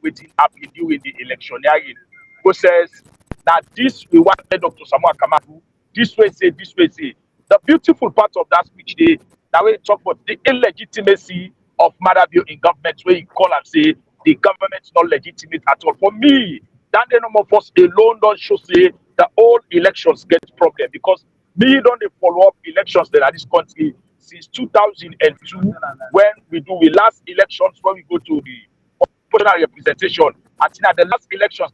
waiting happen during the electioneering process. That this we wanted Dr. Samuel Kamara this way say, this way say. The beautiful part of that speech they that way talk about the illegitimacy of Madabio in government, where you call and say the government is not legitimate at all. For me, that the number of us alone don't show say the all elections get problem, because me don't dey follow up elections that are this country since 2002 when we last elections when we go to the proportional representation. I think at the last elections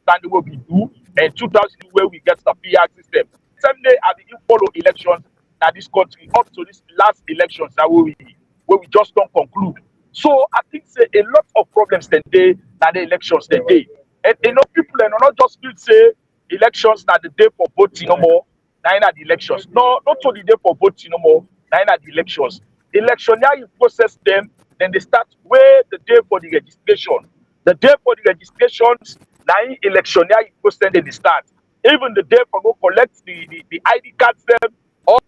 that what we do and 2000 where we get the PR system. Same day I begin follow elections that this country up to this last elections that where we just don't conclude. So I think say a lot of problems that day that the elections that day. And people are not just feel say elections that the day for voting no more, now the elections. No, not only the day for voting no more, now the elections. Electioneering process them, then they start where the day for the registration. The day for the registrations, now electioneering process then they start. Even the day for go collect the ID cards them, all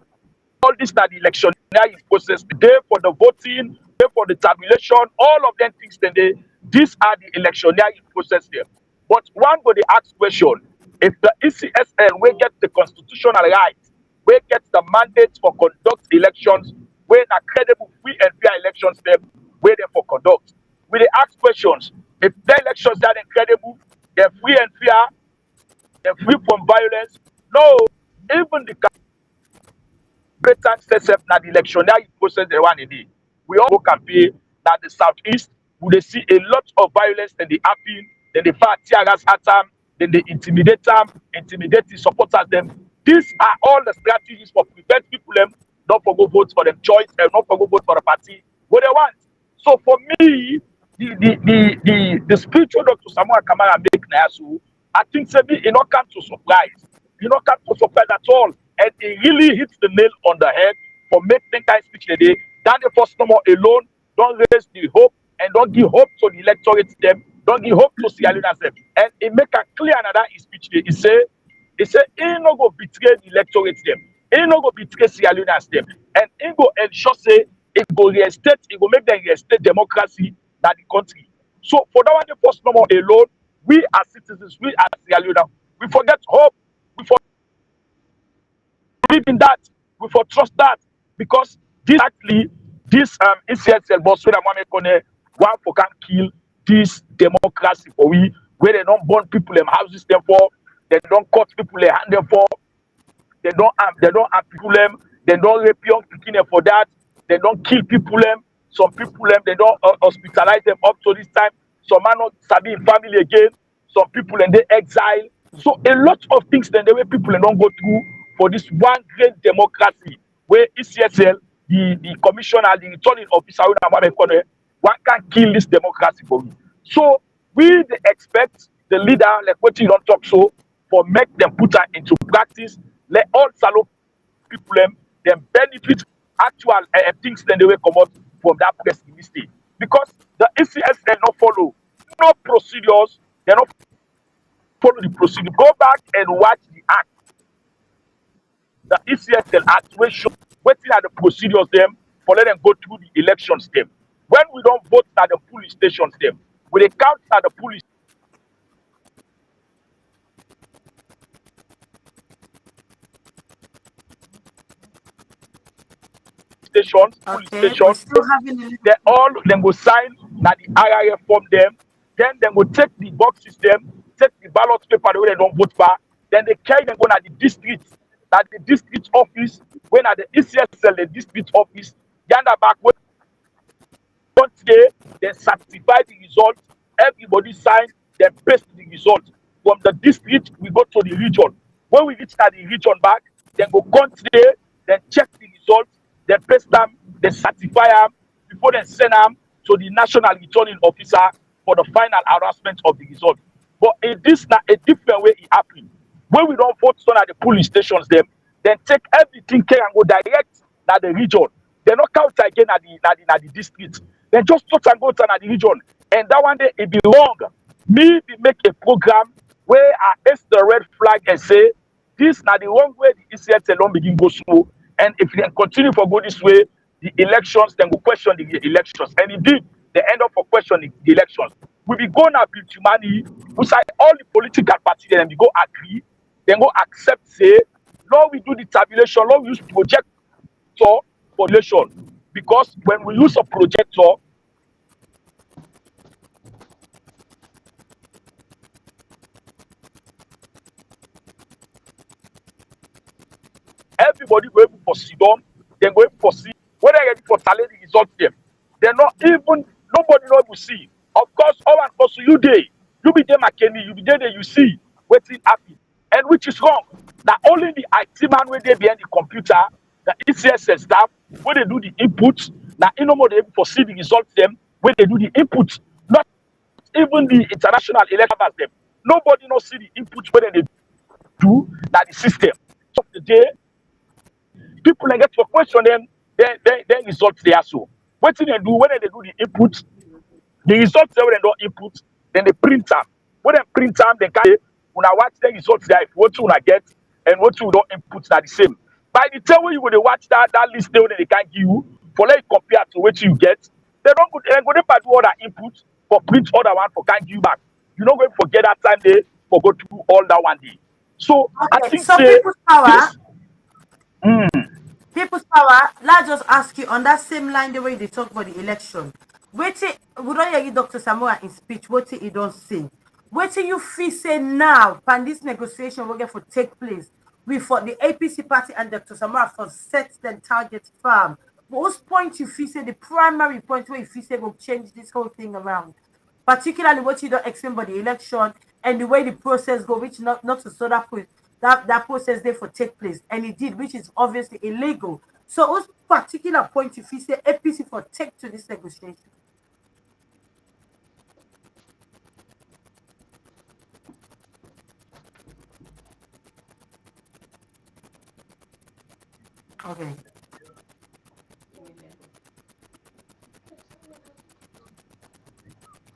this that the electioneering process, the day for the voting, day for the tabulation, all of them things then these are the electioneering process there. But one go they ask question, if the ECSL will get the constitutional right, will get the mandate for conduct elections, where a credible free and fair elections them, where they for conduct. We they ask questions, if the elections are incredible, they're free and fair, they're free from violence. No, even the campaign set up now the electionary process they want to do. We all go campaign that the southeast would they see a lot of violence, then they happen, then they fire tear gas at them, then they intimidate them, intimidate the supporters them. These are all the strategies for prevent people them not for go vote for them choice and not for go vote for the party what they want. So for me, the spiritual Dr. Samuel Kamara make now, I think maybe it not come to surprise. You not come to surprise at all. And it really hits the nail on the head for making kind speech today. That the first number alone don't raise the hope and don't give hope to the electorate them, don't give hope to Sierra Leoneans them. And it make a clear another speech today. He say he no go betray the electorate them. He no go betray Sierra Leoneans them. And he go ensure say it go reinstate, it go make them reinstate democracy that the country. So for that one, the first number alone, we as citizens, we as Sierra Leone, we forget hope, we forget believe in that, we for trust that, because this actually this ECSL boss when one for can kill this democracy for we where they don't burn people in houses them for, they don't cut people in hand them for, they don't have people them, they don't rape young people for that, they don't kill people them, some people them they don't hospitalize them up to this time, some are not sabi in family again, some people in the exile. So a lot of things then the way people don't go through for this one great democracy where ECSL the commissioner, the returning officer, one can kill this democracy for me. So we dey expect the leader, like what you don't talk so, for make them put her into practice. Let all Salo people them benefit actual things then they will come out from that press mistake. Because the ACS they not follow no procedures, they not follow the procedure. Go back and watch the act, the ECSL act, wey show wetin are the procedures them for let them go through the elections them. When we don't vote at the polling stations them, we dey count at the polling stations, polling Okay, we're stations, still having a little. they all then go sign that the RIF form them. Then they go take the boxes them, take the ballot paper the way they don't vote back. Then they carry them go at the district, at the district office, when at the ECSL, the district office, yonder back when day, then certify the result, everybody sign, then paste the result. From the district, we go to the region. When we reach at the region back, then go count there, then check the result, then paste them, then certify them before they send them to the national returning officer for the final harassment of the result. But in this na a different way it happen. When we don't vote on at the polling stations, them then take everything care and go direct at the region. They not count again at the district. Then just touch and go to the region. And that one day it be wrong. Me be make a program where I ace the red flag and say this now the wrong way the ECS alone begin go slow. And if they continue for go this way, the elections then go question the elections. And indeed, they end up for questioning the elections. We be going to build humanity, we say all the political parties then we go agree, then go accept say, Lord, we do the tabulation, Lord, we use projector for election. Because when we use a projector, everybody go able for sit down, then go able for see whether they ready for tally the results them. They're not even nobody know will see. Of course, all and also you day, you be there McKinney, you be there, you see waiting happen. And which is wrong. That only the IT man when they behind the computer, the ECS staff, when they do the inputs, now you know more they able for see the results them when they do the inputs. Not even the international elections them. Nobody knows see the inputs when they do that the system. Of the day, people get to question them, then results they are so. What they do when they do the input, the results they when they don't input, then they print them. When they print them, they can when I watch the results there, if what you get and what you don't input are the same. By the time when you go to watch that list there they can give you for like compare to what you get, they don't go they do other input for print other one for can give you back. You're not going to forget that time they for go through all that one day. So I Okay, think so say people's power. this People's power, let's just ask you on that same line the way they talk about the election. Wait till we don't hear you, Dr. Samura, in speech, what he don't say. Wait till you feel say now, and this negotiation will get for take place. We for the APC party and Dr. Samura for set them target farm. But whose point you feel say the primary point where you feel say will change this whole thing around? Particularly what you don't explain about the election and the way the process go, which not to so that point that process therefore take place, and it did, which is obviously illegal. So, whose particular point if you say APC for take to this negotiation? Okay.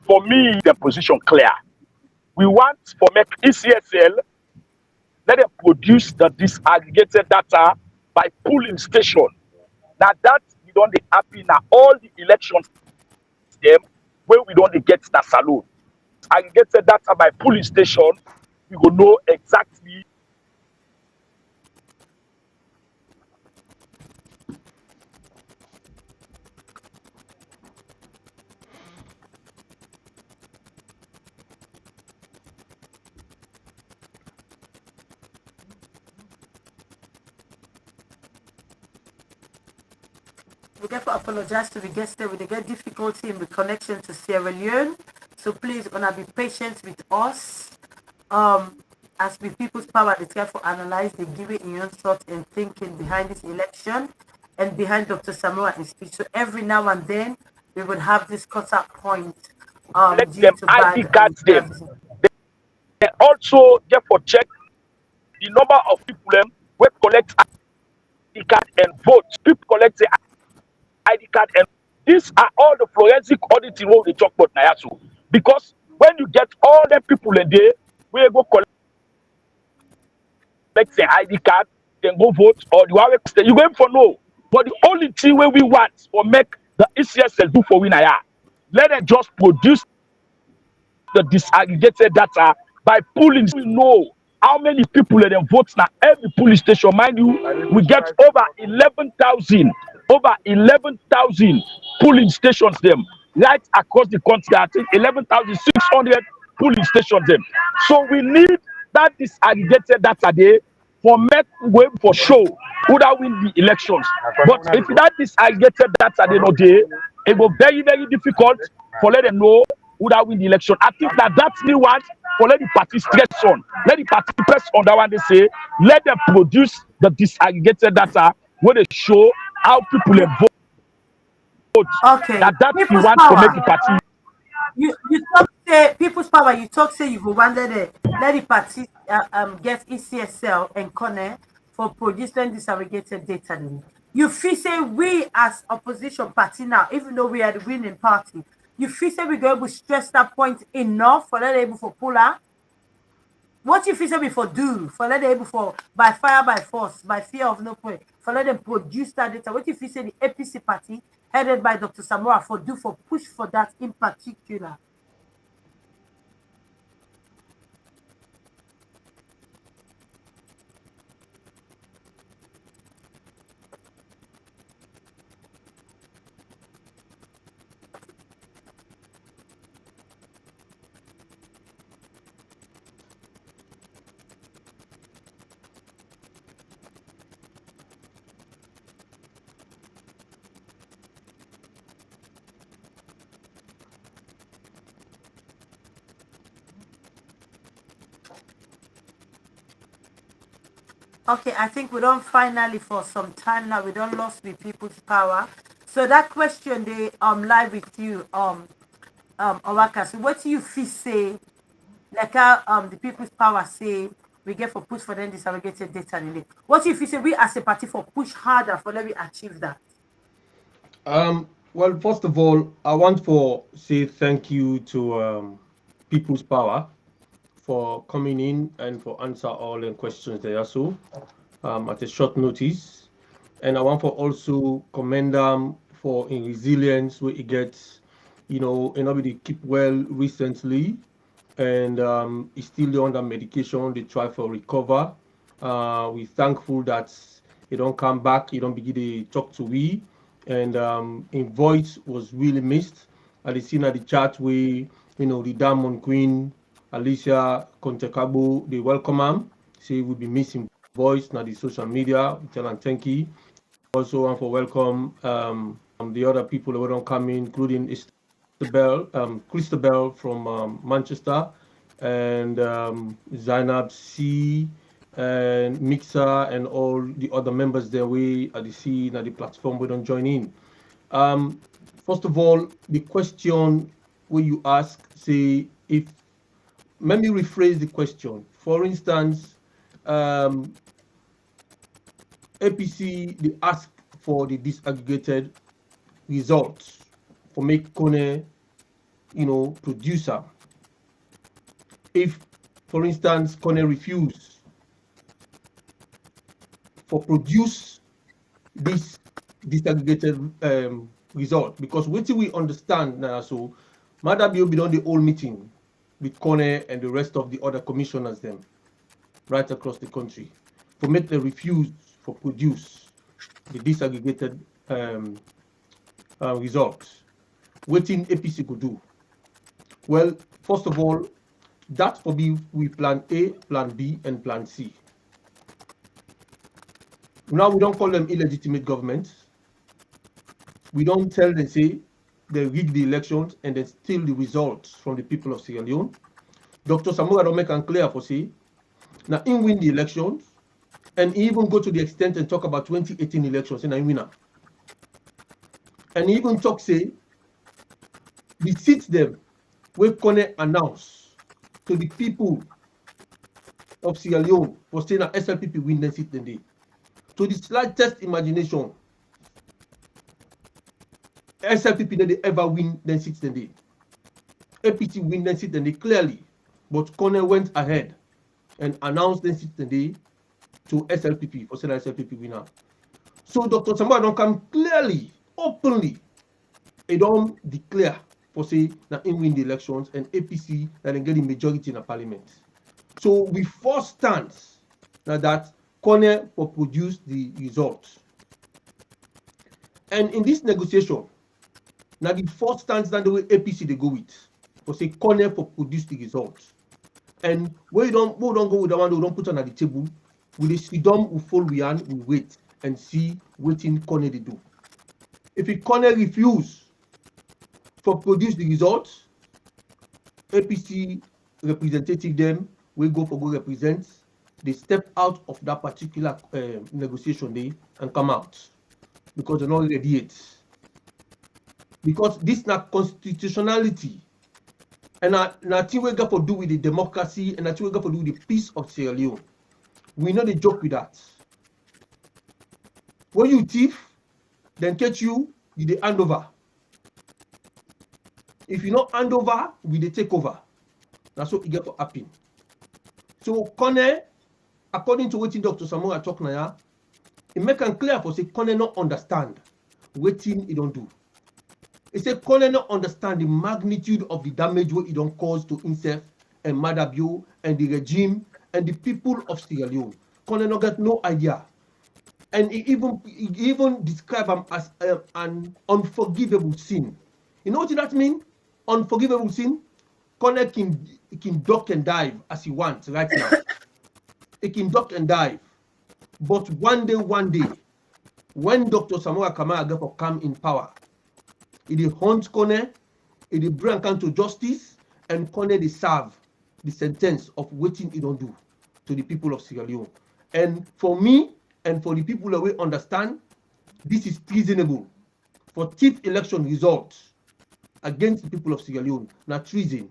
for me the position clear. We want for make ECSL let them produce the disaggregated data by polling station. Now that we don't dey happy now all the elections them where we don't dey get that salon. Aggregated data by polling station, we go know exactly We get to apologize to the guests there. We get difficulty in the connection to Sierra Leone. So please gonna be patient with us. As with people's power, they try to analyze, they give it in your thought and thinking behind this election. and behind Dr. Samura in speech. So every now and then we would have this cut-up point Collect due them, to ID bad cards them. services. They also therefore check the number of people who collect ID card and vote. People collect the ID card, and these are all the forensic auditing what we talk about now. So because when you get all the people in there, we go collect the ID card, then go vote, or you are you going for no. But the only thing where we want or make the ECSL do for winner, let them just produce the disaggregated data by pooling. We know how many people let them vote now. Every police station, mind you, we get over 11,000, over 11,000 polling stations them right across the country. I think 11,600 polling stations them. So we need that disaggregated data there for make way for show who that win the elections. But if that disaggregated data they know there, it will very very difficult for let them know who that win the election. I think that's me want for let the party stress on. Let the party press on that one. They say let them produce the disaggregated data where they show how people vote. Okay. That's the People's one power. to make the party. You talk say people's power. You talk say you go want let the party get ECSL and Connect for producing disaggregated data. You feel say we as opposition party now, even though we are the winning party, you feel say we go able to stress that point enough for let able for pull out. What you feel say before do for let able for by fire by force by fear of no point for let them produce that data? What you feel say the APC party headed by Dr. Samura for do for push for that in particular? Okay, I think we don't finally for some time now. We don't lost the people's power. So that question they live with you Owaka. So what do you feel say like how the people's power say we get for push for them disaggregated data in it? What do you feel say we as a party for push harder for let me achieve that? Well, first of all, I want to say thank you to People's Power for coming in and for answer all the questions they also at a short notice. And I want to also commend them for in resilience where it gets, you know, and nobody keep well recently and is still under medication. They try for recover. We thankful that he don't come back, he don't begin to talk to we. And in voice was really missed. I seen at the chat where, you know, the Diamond Queen, Alicia Contekabo, they welcome him. Say we'll be missing voice now the social media. We tell them thank you. Also want to welcome the other people that don't come in, including Christabel from Manchester and Zainab C and Mixer and all the other members there we at the scene at the platform we don't join in. First of all, the question where you ask, say if let me rephrase the question. For instance, APC they ask for the disaggregated results for make Kone, you know, producer. If, for instance, Kone refuse for produce this disaggregated result, because what we understand now, so Madabio be on the whole meeting with Kone and the rest of the other commissioners them right across the country for make the refuse for produce the disaggregated results. What in APC could do? Well, first of all, that for me we plan A, plan B, and plan C. Now we don't call them illegitimate governments. We don't tell them say they rig the elections and then steal the results from the people of Sierra Leone. Dr. Samura don't make it clear for say now he win the elections and he even go to the extent and talk about 2018 elections and I winner. And even talk say the seats them wey Kone announce to the people of Sierra Leone for saying that SLPP win them seat dem. To the slightest imagination, SLPP no dey ever win them seats dem. APC win them seat dem clearly, but Kone went ahead and announced them seats dem to SLPP for saying that SLPP winner. So Dr. Samura don come clearly, openly, he don declare for say na him win the elections and APC that dem get the majority in the parliament. So we first stance na that Kone for produce the results. And in this negotiation, now the first stance that the way APC they go with for say Kone for produce the results. And we don't go with the one we don't put on at the table. We sit down, we fall we wait and see what in Kone they do. If it Kone refuse for produce the results, APC representative them will go for go represent. They step out of that particular negotiation day and come out because they're not ready yet. Because this not constitutionality and nothing we got to do with the democracy and nothing we got to do with the peace of Sierra Leone. We know they joke with that. When you thief, then catch you, they hand over. If you not hand over, we they take over. That's what you get for happen. So Kone, according to what Dr. Samura talk now, it make it clear for say Kone not understand what he don't do. He say Kone not understand the magnitude of the damage what he don't cause to himself and Madabio and the regime and the people of Sierra Leone. Kone not get no idea. And he even describe him as an unforgivable sin. You know what that mean? Unforgivable sin? Kone can duck and dive as he wants right now. He can duck and dive. But one day, when Dr. Samura Kamara get for come in power, he hunt Kone, he bring him to justice, and Kone they serve the sentence of waiting he don't do to the people of Sierra Leone. And for me and for the people that we understand, this is treasonable. For thief election results against the people of Sierra Leone, not treason.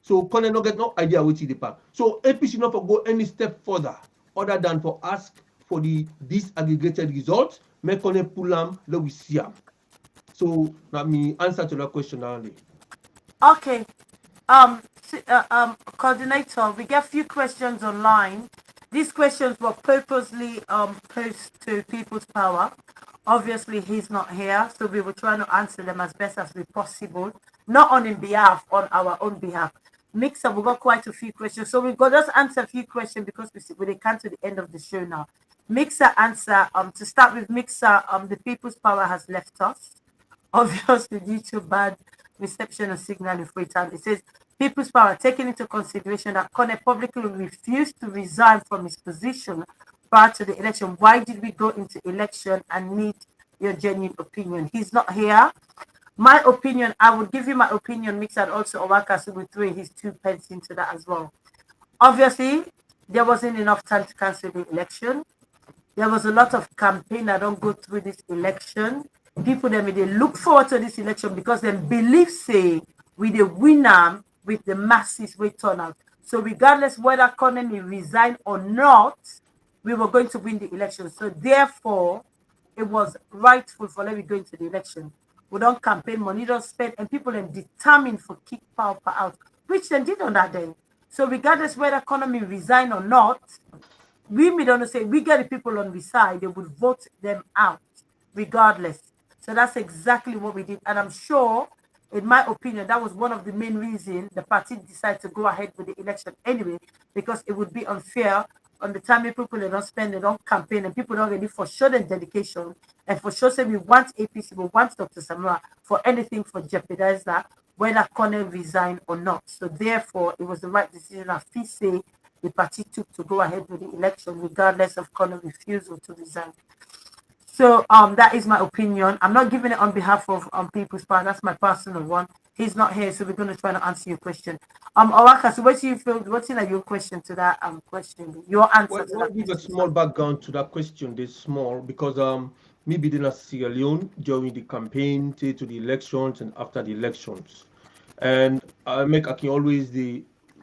So Kone no get no idea what he depart. So APC not for go any step further other than for ask for the disaggregated results. Make Kone pull them, let we see them. So let me answer to that question only. Okay. Coordinator, we get a few questions online. These questions were purposely posed to People's Power. Obviously, he's not here, so we will try to answer them as best as we possible. Not on his behalf, on our own behalf. Mixer, we got quite a few questions, so we've got just answer a few questions because we come to the end of the show now. Mixer answer. To start with, Mixer. The People's Power has left us, obviously due to bad reception of signal in Freetown. It says People's Power taking into consideration that Kone publicly refused to resign from his position prior to the election. Why did we go into election and need your genuine opinion? He's not here. My opinion, I would give you my opinion, Mix, and also Owaka will throw his 2 pence into that as well. Obviously, there wasn't enough time to cancel the election. There was a lot of campaign that don't go through this election. People they look forward to this election because they believe say we the winner with the masses we turn out. So regardless whether Kone resign or not, we were going to win the election. So therefore, it was rightful for let me go into the election. We don't campaign, money don't spend, and people are determined for kick power out, which they did on that day. So regardless whether economy resign or not, we don't say we get the people on the side, they would vote them out regardless. So that's exactly what we did. And I'm sure, in my opinion, that was one of the main reasons the party decided to go ahead with the election anyway, because it would be unfair on the time people they don't spend, they don't campaign, and people don't really for sure their dedication. And for sure say we want APC, we want Dr. Samura for anything for jeopardize that, whether Kone resign or not. So therefore, it was the right decision as he say the party took to go ahead with the election, regardless of Kone refusal to resign. So that is my opinion. I'm not giving it on behalf of People's Power. That's my personal one. He's not here, so we're going to try to answer your question. Owaka, so what do you feel? What's in your question to that question? Your answer to that Give question. a small background to that question. This small because me being in Sierra Leone during the campaign to the elections and after the elections. And I can always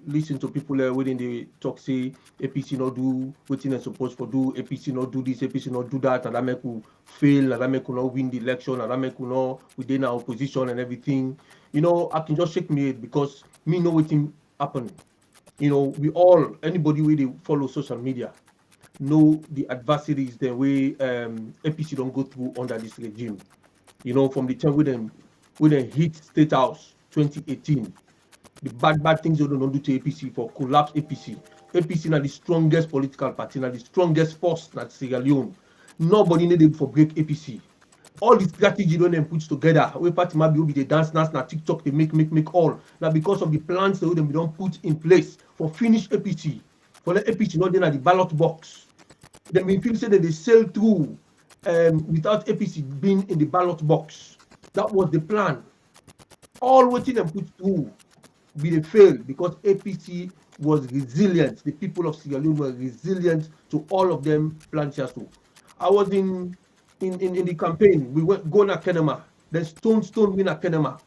listen to people within the talk say APC not do what they're supposed to do, APC not do this, APC not do that, and I make you fail, and I make you not win the election, and I make you not within our opposition and everything. I can just shake my head because me know what happen. We all, anybody who they follow social media, know the adversities the way APC don't go through under this regime. From the time when they hit State House 2018, the bad things they don't do to APC for collapse APC. APC now the strongest political party, now the strongest force that Sierra Leone. Nobody needed for break APC. All the strategy don't them put together. We party might be the dance now TikTok they make all. Now because of the plans they don't put in place for finish APC, for the APC not then at the ballot box. Then we feel say that they sell through without APC being in the ballot box. That was the plan. All waiting and put through, they failed because APC was resilient. The people of Sierra Leone were resilient to all of them plans. So I was in the campaign. We went go na Kenema, then stone win a Kenema,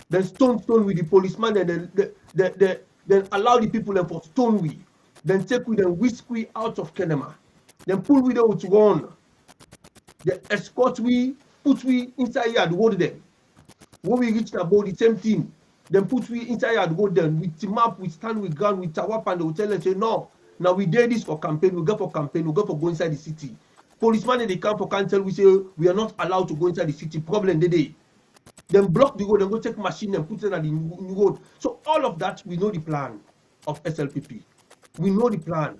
then stone with the policeman, and then allow the people then for stone we, then take with them whisk we out of Kenema, then pull with them to run, then escort we, put we inside yard, hold them. When we reach about the same thing, then put we inside yard, go then with team up, we stand with gun, with tawap, and they will tell them say no. Now we did this for campaign, we go for campaign, we go for go inside the city. Policeman in the camp for cancel, we say we are not allowed to go inside the city. Problem they. Then block the road, then go take machine and put it on the new road. So all of that, we know the plan of SLPP. We know the plan.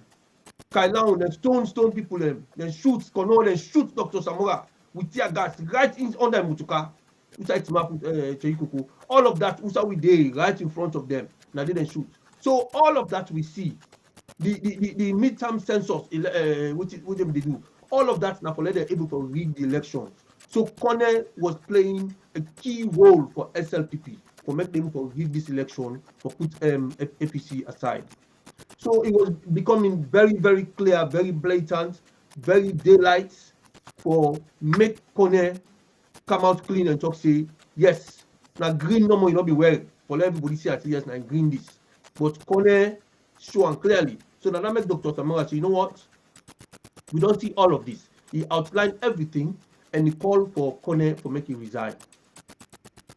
Kailan, then stone people, then shoot Kono, then shoot Dr. Samura with tear gas right in under Mutuka. All of that, we did right in front of them. Now they didn't shoot. So all of that we see. The midterm census, what they do. All of that now for let them able to rig the elections. So Kone was playing a key role for SLPP for make them for rig this election for put APC aside. So it was becoming very, very clear, very blatant, very daylight for make Kone come out clean and talk say yes. Now green no more you not be well for let everybody see at yes now green this. But Kone show and clearly. So now that make Dr. Samura say, you know what? We don't see all of this. He outlined everything and he called for Kone for make him resign.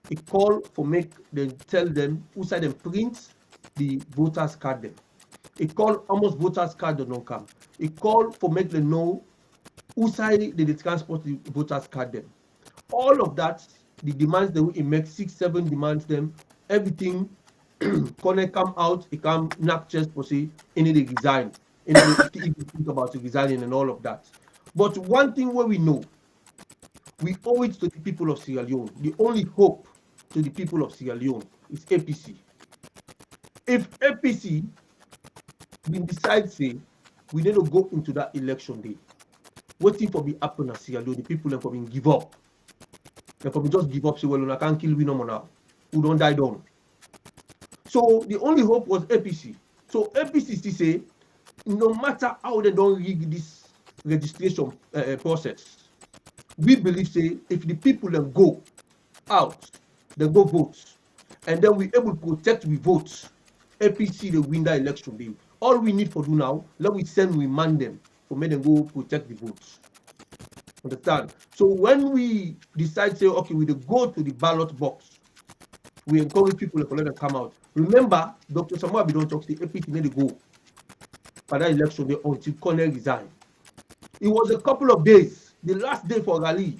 He called for make them tell them who side them print the voters card them. He called almost voters card don't come. He called for make them know who side they transport the voters card them. All of that, the demands they will make 6-7 demands them, everything Kone come out, he come knock chest for say, any they resign. And we think about resigning and all of that. But one thing where we know, we owe it to the people of Sierra Leone. The only hope to the people of Sierra Leone is APC. If APC, we decide, say, we need to go into that election day, waiting for me happen in Sierra Leone, the people are for me give up. They're for me just give up, say, well, I can't kill we no more now. Who don't die down. So the only hope was APC. So APC still say, no matter how they don't rig this registration process, we believe say if the people then go out, they go vote, and then we able to protect we votes, APC they win that election day. All we need for do now, let we send we man them for make them go protect the votes. Understand? So when we decide say okay, we go to the ballot box, we encourage people to let them come out. Remember, Dr. Samura we don't talk say APC need to go for that election day until Kone resigned. It was a couple of days, the last day for rally.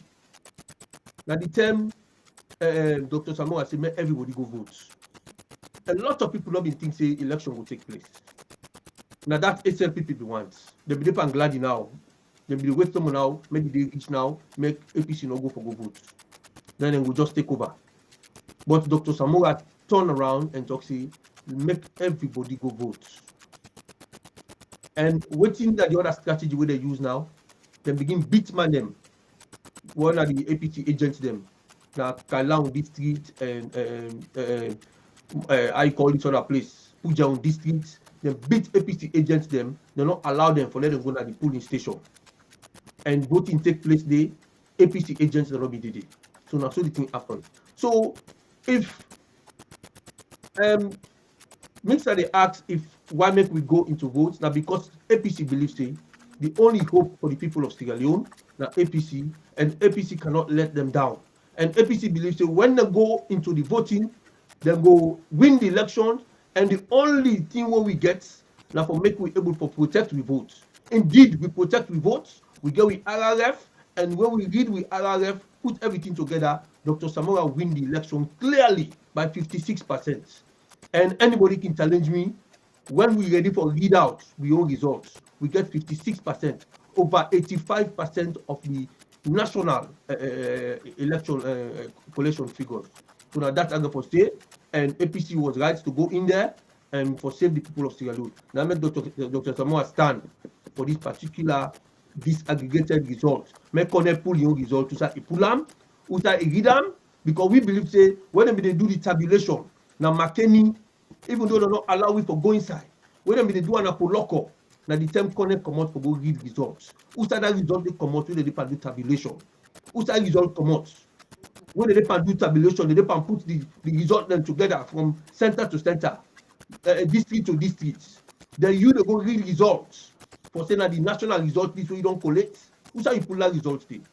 Now the time Dr. Samura said, make everybody go vote. A lot of people don't been think say election will take place. Now that SLPP wants. They be deep and glad now. They be wait someone now, maybe they reach now, make APC not go for go vote. Then they will just take over. But Dr. Samura turn around and talk say, make everybody go vote. And waiting that the other strategy where they use now, then begin beat man them. One of the APC agents them. Now Kailan district and I call this other place, Puja district, then beat APC agents them, they not allow them for let them go to the polling station. And voting take place there, APC agents that Robbie did it. So now so the thing happened. So if Mixer they ask if why make we go into votes now because APC believes say the only hope for the people of Sierra Leone now APC and APC cannot let them down. And APC believes say when they go into the voting, they go win the elections, and the only thing what we get now for make we able to protect we vote. Indeed, we protect we vote, we get with RRF, and when we read with RRF, put everything together, Dr. Samura win the election clearly by 56%. And anybody can challenge me. When we ready for readout, we own results. We get 56%, over 85% of the national election collation figures. So now that's for say, and APC was right to go in there and for save the people of Sierra Leone. Now make Dr. Samoa stand for this particular disaggregated result. Make connect pull your result to say pull them, to say read them, because we believe say when they do the tabulation, now McKinney, even though they not allow we for go inside, when they do an apoloco, now the term connect come out for go read results. Who say that result they come out when they do tabulation? Who say result come out? When they do tabulation, they put the result them together from center to center, district to district. Then you they go read results for saying that the national result list so you don't collect. Who say you pull that result thing?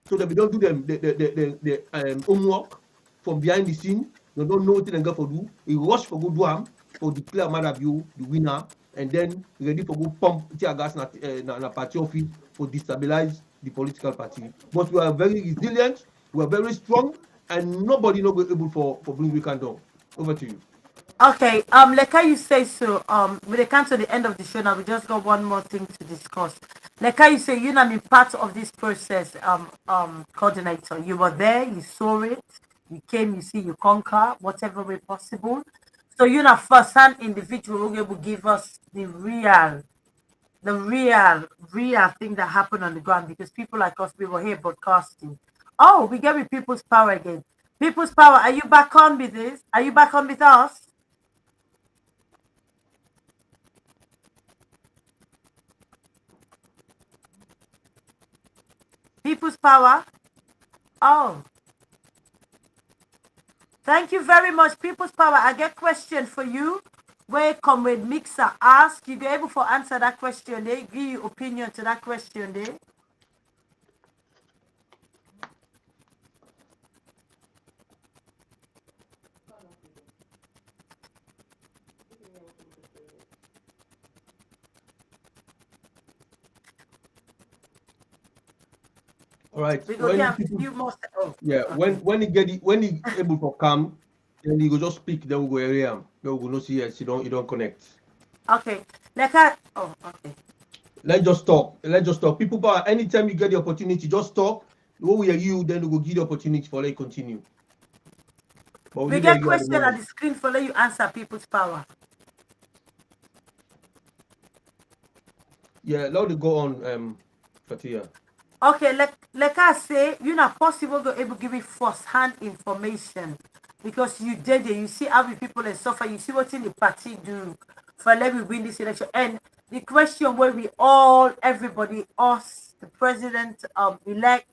So that we don't do them the homework from behind the scene. They don't know what they got for do. He rush for go do am for declare Madaview the winner, and then ready for go pump tear gas na party office for destabilize the political party. But we are very resilient, we are very strong, and nobody no be able for bring we can down. Over to you. Okay, like how you say so, when they come to the end of the show now, we just got one more thing to discuss. Like how you say, you know, be part of this process, coordinator. You were there, you saw it, you came, you see, you conquer, whatever way possible. So you know, first-hand individual who will give us the real thing that happened on the ground, because people like us, we were here broadcasting. Oh, we get with People's Power again. People's Power, are you back on with this? Are you back on with us? People's Power. Oh. Thank you very much, People's Power. I get question for you. Where Comrade Mixer ask, you be able to answer that question there, give your opinion to that question there. All right. We go When get a people, few more. Oh, yeah, when he able to come, then he go just speak. Then we go area him. Then we go no see yes. You don't connect. okay. Like I. Oh, okay. Let's just talk. Let's just talk. People, power. Anytime you get the opportunity, just talk. When we are you, then we go give the opportunity for let continue. But We get question at the screen for let you answer People's Power. Yeah, let it go on. Fatia. Okay, like I say, you're not possible to able to give me first-hand information because you did it. You see how many people and suffer. You see what in the party do for let me win this election. And the question where we all, everybody, us, the president, elect,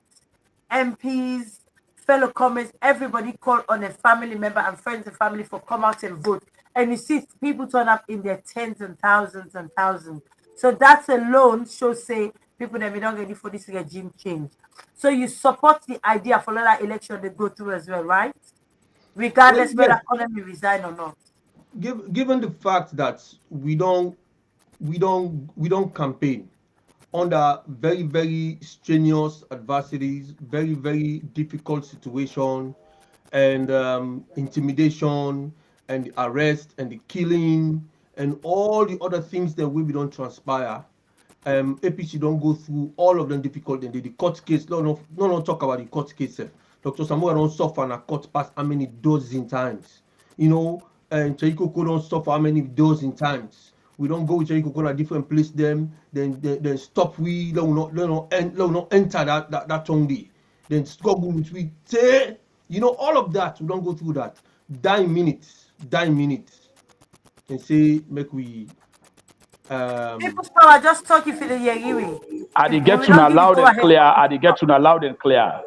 MPs, fellow comments, everybody call on a family member and friends and family for come out and vote. And you see people turn up in their tens and thousands and thousands. So that alone shows say people that we don't ready for this regime change. So you support the idea for another election they go through as well, right? Regardless Well, whether yes. economy resign or not. Given the fact that we don't campaign under very, very strenuous adversities, very, very difficult situation, and intimidation, and the arrest, and the killing, and all the other things that we don't transpire. APC don't go through all of them difficult. And the court case, no talk about the court case. Dr. Samura don't suffer in a court past how many dozen times. You know, and Chaiko don't suffer how many dozen times. We don't go with Chaiko at different place then stop we don't not enter that tongue. Then struggle with we say, you know, all of that, we don't go through that. Die minutes, and say make we People's power, just talk if you hear you. I If did we get will to not now give you loud go and ahead. clear. I did get to now loud and clear.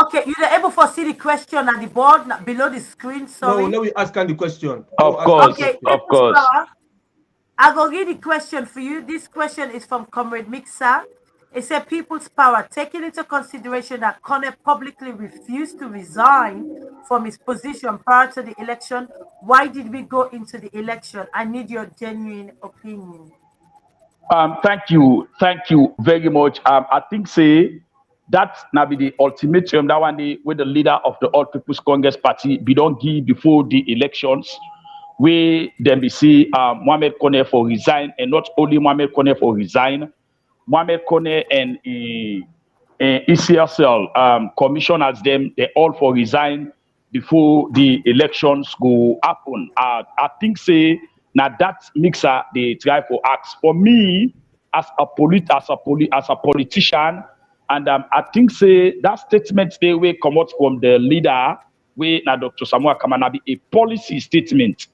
Okay, you're able to see the question at the board below the screen. No, Sorry. let me ask her the question. Of course, Okay, of People's course. power. I go read the question for you. This question is from Comrade Mixer. It said, People's Power, taking into consideration that Connor publicly refused to resign from his position prior to the election, why did we go into the election? I need your genuine opinion. Thank you very much. I think say that now be the ultimatum that one day with the leader of the All People's Congress Party be don't give before the elections. We then be see Mohamed Kone for resign, and not only Mohamed Kone for resign, Mohamed Kone and ECSL commissioners them they all for resign before the elections go happen. I think say now that mixer they try for acts for me as a politician, and I think say that statement they will come out from the leader where now Dr. Samura Kamara be a policy statement,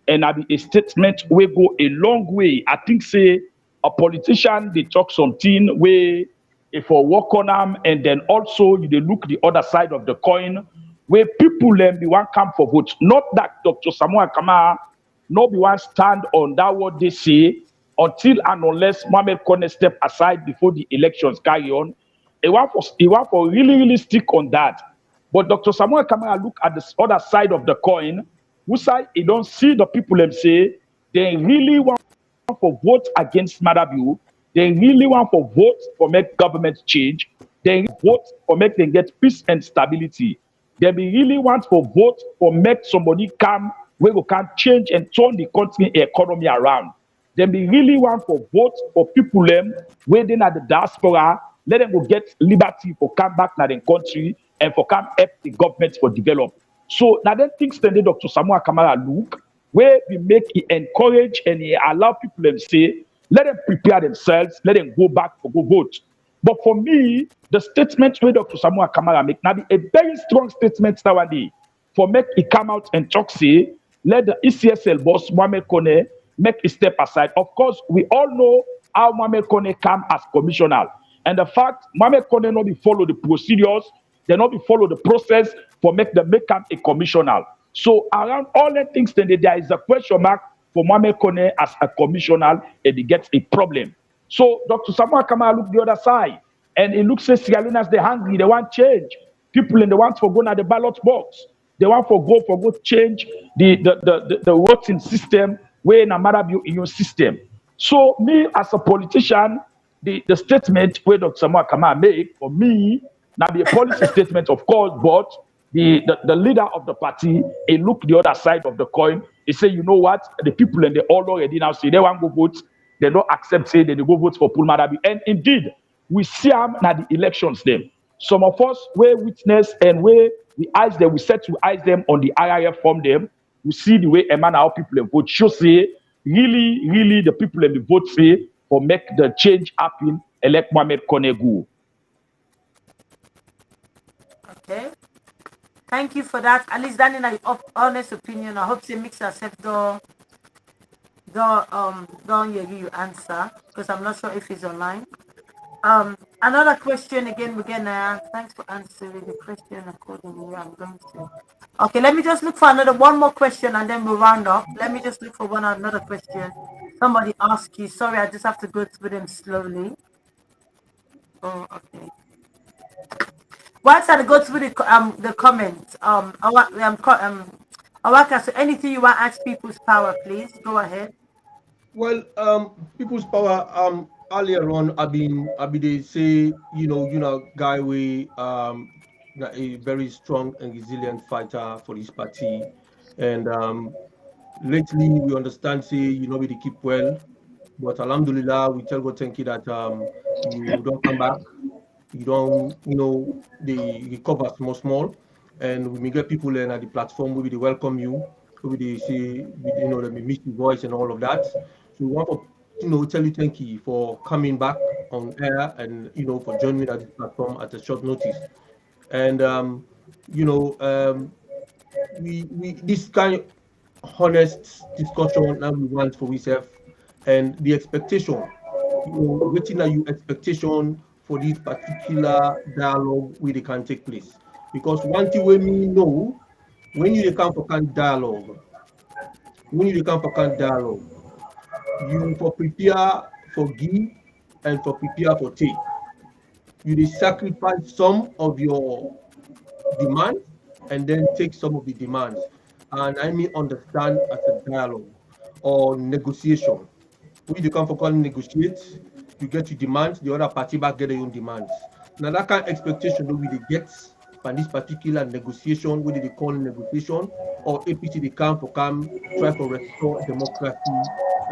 and I be a statement will go a long way. I think say a politician they talk something where if for work on them, and then also you they look the other side of the coin where people be one come for vote. Not that Dr. Samuel Kamara no be one stand on that what they say until and unless Mohamed Kone step aside before the elections carry on. He want for really stick on that. But Dr. Samuel Kamara look at the other side of the coin, who side he don't see the people them say they really want for vote against Madabu. They really want for vote for make government change. They vote for make them get peace and stability. They be really want for vote for make somebody come where we can change and turn the country economy around. They be really want for vote for people them where they at the diaspora, let them go get liberty for come back to their country and for come help the government for develop. So now then things then Dr. Samuel Kamara look where we make it encourage and he allow people them say, let them prepare themselves, let them go back for go vote. But for me, the statement where Dr. Samuel Kamara make now be a very strong statement nowadays for make it come out and talk say, let the ECSL boss Mohamed Kone make a step aside. Of course, we all know how Mohamed Kone come as commissioner. And the fact Mohamed Kone not be follow the procedures, they not be follow the process for make them make him a commissioner. So around all the things, then there is a question mark for Mohamed Kone as a commissioner, and he gets a problem. So Dr. Samuel Kamara look the other side, and it looks like Sierra Leoneans they're hungry, they want change. People in the want for go now the ballot box, they want for go change the voting system where no matter your immune system. So me as a politician, the statement where Dr. Samuel Kamara make for me now be a policy statement, of course, but the leader of the party, he look the other side of the coin. He say, you know what, the people and they all already now say they want to go vote. They don't accept say they go vote for Paul Madabi. And indeed, we see them at the elections them. Some of us we witness and we eyes them, we set to eyes them on the IIF from them. We see the way Emmanuel how people vote. Show say really the people in the vote say for make the change happen, elect Mohamed Konegu. Okay. Thank you for that. At least that in an honest opinion. I hope you mix yourself don't hear you answer because I'm not sure if he's online. Another question again we're gonna thanks for answering the question accordingly. I'm going to okay, let me just look for one more question and then we'll round up. Let me just look for another question. Somebody asked you. Sorry, I just have to go through them slowly. Oh, okay. Once I go through the comments, Awaka, so anything you want to ask People's Power, please go ahead. Well, people's power. Earlier on, they say, guy we a very strong and resilient fighter for this party, and lately we understand say we they keep well, but Alhamdulillah we tell God thank you that you don't come back, you don't they recover small, and we may get people in at the platform where they welcome you, where they say they miss your voice and all of that. So we want to tell you thank you for coming back on air and for joining at this platform at a short notice. And we this kind of honest discussion now we want for ourselves. and the expectation. Waiting are you expectation for this particular dialogue where they can take place? Because one thing we me know when you dey come for can dialogue, when you dey come for can dialogue, you for prepare for give and for prepare for take. You dey sacrifice some of your demands and then take some of the demands. And I mean understand as a dialogue or negotiation. When you come for call negotiate, you get your demands, the other party back get their own demands. Now that kind of expectation that we dey get from this particular negotiation, whether they call negotiation or APC they come for come try for restore democracy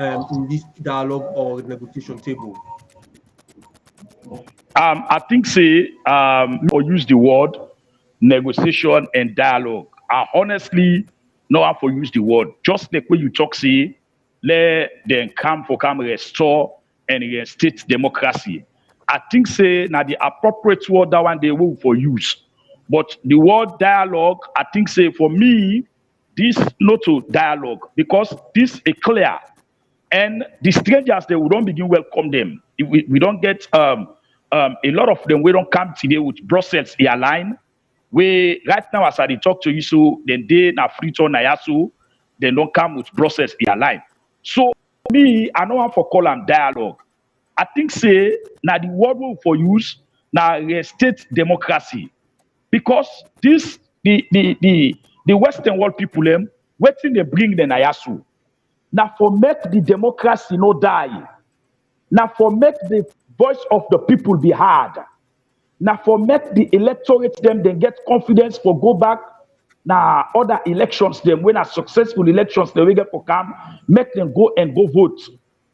in this dialogue or negotiation table. I think say or use the word negotiation and dialogue. I honestly no have for use the word. Just like when you talk say let them come restore and reinstate democracy. I think say now the appropriate word that one they will for use. But the word dialogue, I think say for me, this not to dialogue because this is clear and the strangers they will don't begin welcome them. If we don't get a lot of them we don't come today with Brussels airline. We right now as I dey talk to you so then they na Freetown na Yasu, they don't come with Brussels airline. So me, I know want for call am dialogue. I think say now the word we for use now reinstate democracy because this the Western world people them waiting they bring the Nayasu. Now for make the democracy no die. Now for make the voice of the people be heard. Now for make the electorate them then get confidence for go back. Now other elections them when are successful elections they will get for come make them go and go vote.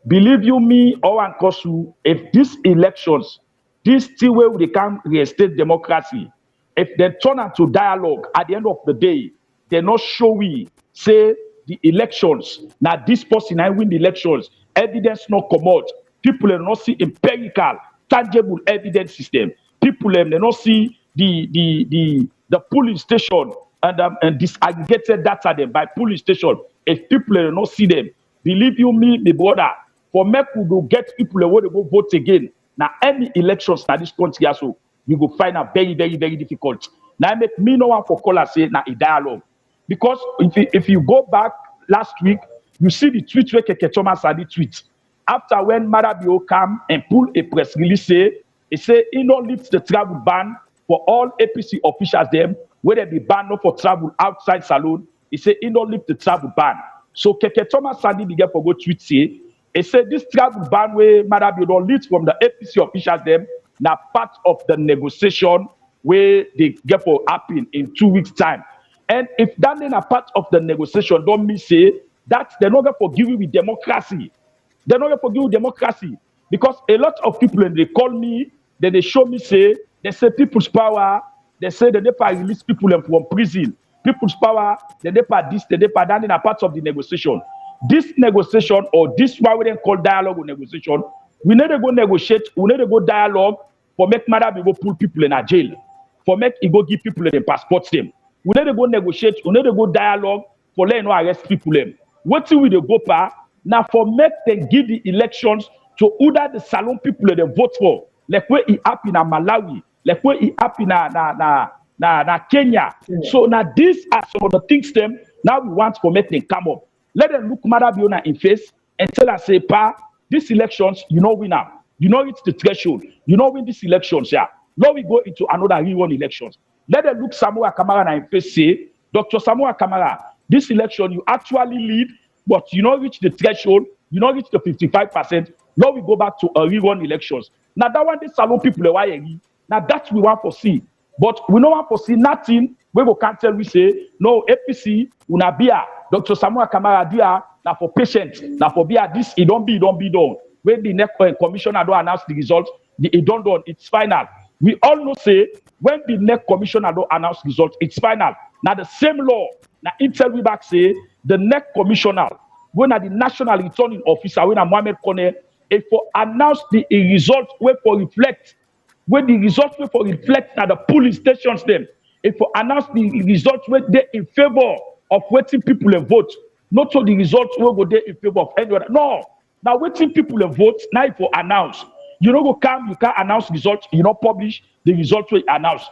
Believe you me or Ankosu, if these elections, this still way they can reinstate democracy, if they turn into dialogue at the end of the day, they're not sure we say the elections. Now this person I win the elections, evidence not come out. People will not see empirical, tangible evidence system. People they not see the polling station and disaggregated data them by polling station. If people will not see them, believe you me, my brother, for make we go get people who want to go vote again. Now any elections na this country also, you go find a very, very, very difficult. Now I make me no one for call and say na a dialogue. Because if you go back last week, you see the tweet where Keke Thomas had the tweet. After when Marabio come and pull a press release, he say he don't lift the travel ban for all APC officials them, where they be banned not for travel outside saloon. He say he don't lift the travel ban. So Keke Thomas Sadi began for go tweet say, he said this travel ban where Marabio don't lift from the APC officials them, now part of the negotiation where they get for happen in 2 weeks time. And if that ain't a part of the negotiation, don't me say that they're not going to forgive you with democracy. They're not going to forgive you democracy. Because a lot of people, when they call me, then they show me, say, they say people's power, they say the NEPA release people from prison. People's power, the NEPA this, the NEPA that, in a part of the negotiation. This negotiation, or this what we then call dialogue or negotiation, we need to go negotiate, we need to go dialogue for make matter we go pull people in a jail, for make it go give people the passports them. We need to go negotiate, we need to go dialogue for letting no arrest people them. What till we dey go pa? Now for make them give the elections to order the salon people they vote for, like where it happen in Malawi, like where it happen na Kenya. So now these are some of the things them now we want for make them come up. Let them look Marabiona in face and tell us say pa, these elections you know win now. You know it's the threshold. You know win these elections, yeah. Now we go into another re-run elections. Let them look Samura Kamara in face say, Dr. Samura Kamara, this election you actually lead, but you not reach the threshold, you not reach the 55%. Now we go back to a re-run elections. Now that one, this salon people, now that we want to see. But we don't want to see nothing. We go can't tell we say, no, APC, unabia, Dr. Samura Kamara, dia, now for patients, now for bia, this, it don't be done. When the next commissioner don't announce the result, it don't done, it's final. We all know say, when the next commissioner don't announce result, it's final. Now the same law, now Intel we back say, the next commissioner, when the national returning officer, when Mohamed Kone, if for announce the result, wait for reflect, when the result wait for reflect at the polling stations them, if for announce the result when they in favor of waiting people and vote, not so the results will go there in favor of anyone. No, Now waiting people a vote, now if you announce. You know go come, you can't announce results, you not publish the results we announce.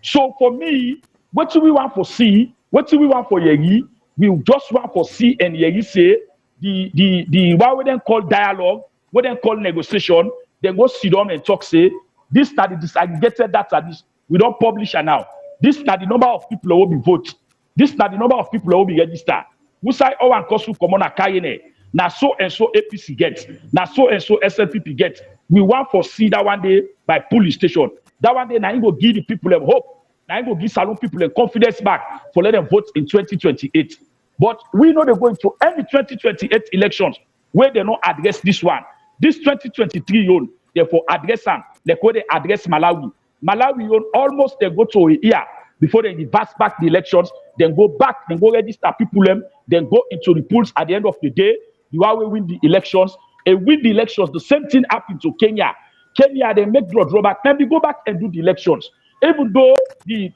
So for me, what do we want for see? What do we want for Yegi? We just want for see and Yegi say the what we then call dialogue, what then call negotiation, then go sit down and talk say this study disaggregated data this we don't publish it now. This is the number of people who will be vote. This is the number of people who will be registered. We say oh and cost common a na so and so APC gets, na so and so SLPP gets. We want for see that one day by police station. That one day now you go give the people them hope. Now you go give Salon people them confidence back for let them vote in 2028. But we know they're going to end the 2028 elections where they not address this one. This 2023 own, therefore address them. They go they address Malawi. Malawi own almost they go to a year before they reverse back the elections, then go back, then go register people them, then go into the polls at the end of the day. You are win the elections. And win the elections, the same thing happened to Kenya. Kenya, they make draw drawback. Then they go back and do the elections. Even though the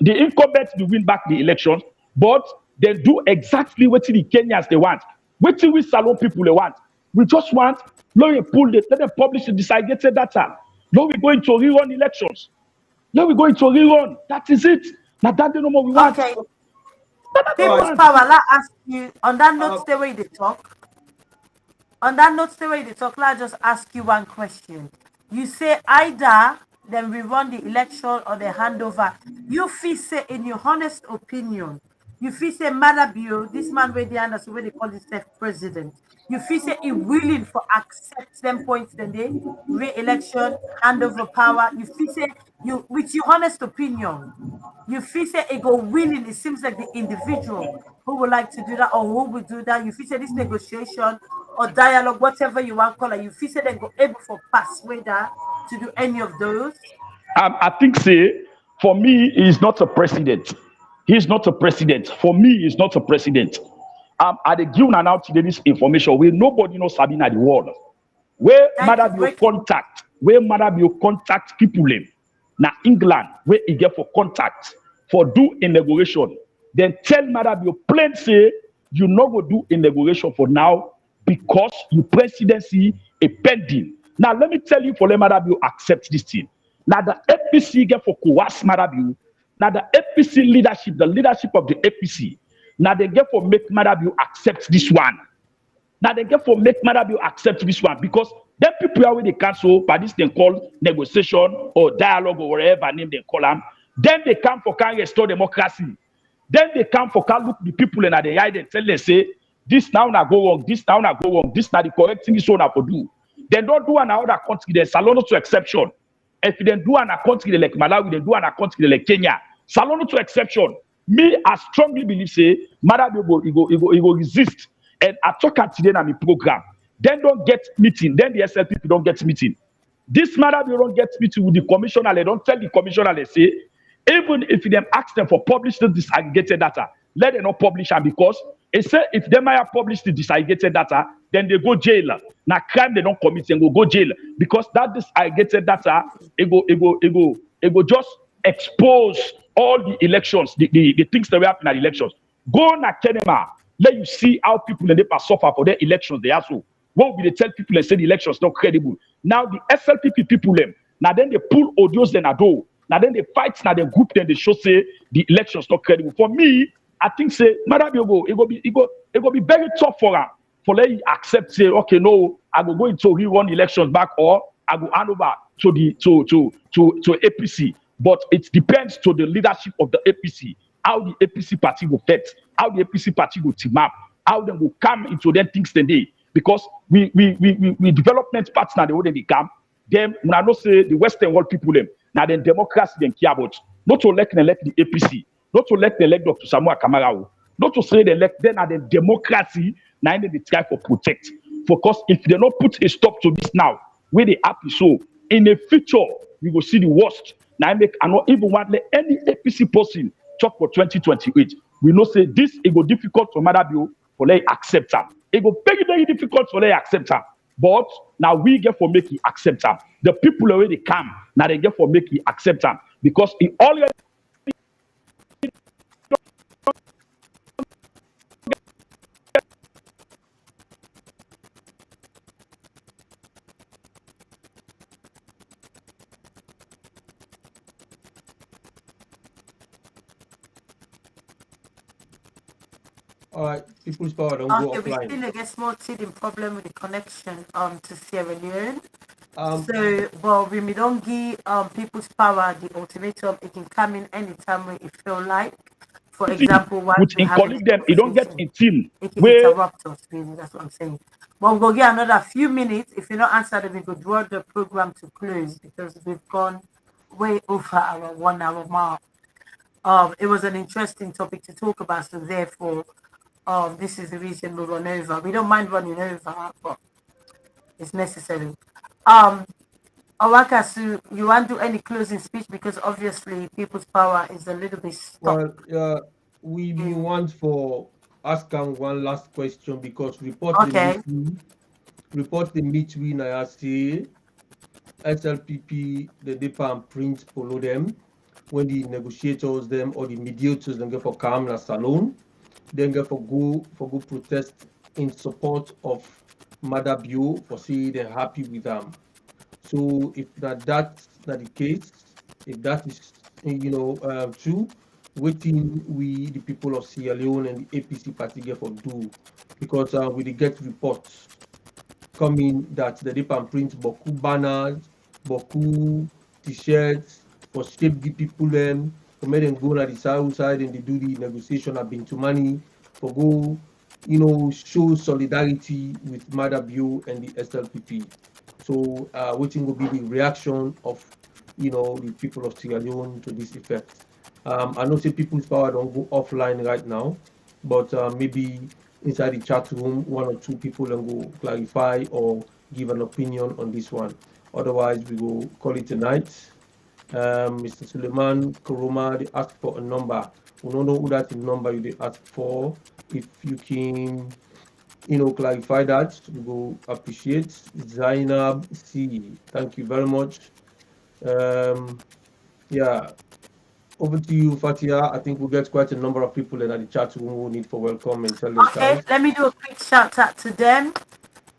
incumbents will win back the elections, but they do exactly what the Kenyans they want. What we Salon people they want. We just want, let them publish the disaggregated data. Now we're going to rerun elections. Now we're going to rerun. That is it. Now that's the number we want. Okay. People's power, let ask you on that note, stay where they talk. On that note, stay where they talk. Let just ask you one question. You say either then we run the election or the handover. You feel say in your honest opinion, you feel say Madabio, this man where they understand where they call himself president. You feel say he willing for accept them points then they re-election, handover power. You feel say you with your honest opinion. You feel say it go willing, it seems like the individual who would like to do that or who would do that. You feel say this negotiation or dialogue, whatever you want to call it, you feel say they go able for pass whether to do any of those? I think say for me he's not a president. He's not a president. For me, he's not a president. At the given and out today this information where nobody knows Sabina the world. Where Madam you contact people in na England where he get for contact for do inauguration. Then tell Madam you plain say you not go do inauguration for now because your presidency is pending. Now let me tell you for let Madam you accept this thing. Now the APC get for coerce Madam you. Now the APC leadership, the leadership of the APC, now they get for make Madam accept this one. Now they get for make Madam accept this one because them people are when they cancel by this they call negotiation or dialogue or whatever name they call them. Then they come for can restore democracy. Then they come for can look the people in the eye and tell them say this now na go wrong, this now na go wrong, this now the correct thing is so na for do. They don't do another country. There's Salon to exception. If they do an country like Malawi, they do an country like Kenya. Salon to exception. Me, I strongly believe say Madam go resist. And I talk at today in my program. Then don't get meeting. Then the SLPP don't get meeting. This Madam don't get meeting with the commissioner. They don't tell the commissioner. They say even if them ask them for publish the disaggregated data, let them not publish them because it say if they might publish the disaggregated data, then they go jail. Now crime they don't commit and go jail because that disaggregated data it go just expose all the elections, the things that will happen at elections. Go na Kenema, let you see how people in the past suffer for their elections. They also what will they tell people and say the elections not credible. Now the SLPP people them now then they pull audios then ado. Now then they fight now they group then they show say the elections not credible. For me, I think say Madam it go be very tough for her for let you accept say okay no I go into rerun elections back or I go hand over to the to APC. But it depends to the leadership of the APC, how the APC party will fit, how the APC party will team up, how they will come into them things today. Because we development parts now the way they come, them when I know say the Western world people them now then democracy then care about not to elect the APC, not to elect Dr. Samura Kamara, not to say they elect them and the democracy now they try for protect. Because if they don't put a stop to this now, where they happy so in the future we will see the worst. Now I not even want let any APC person talk for 2028. We know say this it go difficult for Madabio for let accept her. It go very, very difficult for let accept her. But now we get for make it accept her. The people already come, now they get for make it accept her. Because it already All right, People's Power, don't go Okay, we offline. still get small teething problem with the connection to Sierra Leone. Um, So, well, when we don't give People's Power the ultimatum, it can come in anytime when it feel like. For example, while with we're in having a colleague them, you don't get conversation, in team it can where interrupt us, really. That's what I'm saying. But we'll get another few minutes. If you don't answer, then we could draw the program to close because we've gone way over our 1 hour mark. It was an interesting topic to talk about, so therefore, this is the reason we run over. We don't mind running over, but it's necessary. Um, Owakasu, you want to do any closing speech because obviously People's Power is a little bit stuck. well, we been In, want for asking one last question because okay, report the meet we na say SLPP the dip and print follow them when the negotiators them or the mediators them get for calm na salon, then get for go protest in support of Mother Bio for say they're happy with them. So if that's not the case, if that is true, waiting we the people of Sierra Leone and the APC party get for do because we dey get reports coming that the dey and print boku banners, boku t-shirts for shape the people them for make them go na the south side and they do the negotiation at Bintumani for go show solidarity with Mother Bio and the SLPP. So, waiting will be the reaction of, the people of Sierra Leone to this effect. I know say People's Power don't go offline right now, but maybe inside the chat room, one or two people can go clarify or give an opinion on this one. Otherwise, we will call it a night. Mr. Suleiman Kuruma, they asked for a number. We don't know who that number you they ask for. If you can clarify that. We will appreciate Zainab C. Thank you very much. Yeah, over to you, Fatia. I think we'll get quite a number of people in the chat room who need for welcome and tell okay. themselves. Let me do a quick shout out to them.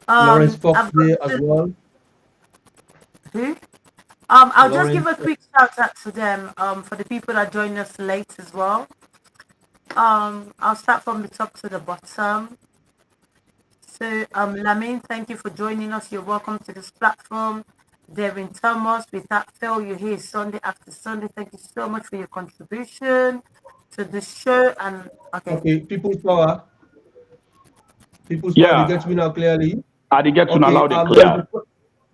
Lawrence Fox I've there got as well. who? I'll just give Lawrence, a quick shout out to them. For the people that joined us late as well. I'll start from the top to the bottom. So, Lamin, thank you for joining us. You're welcome to this platform. Devin Thomas, without fail, you're here Sunday after Sunday. Thank you so much for your contribution to the show. And okay, People's Power. People's Power, they yeah, get me now clearly. I did get to Okay, allow them clear.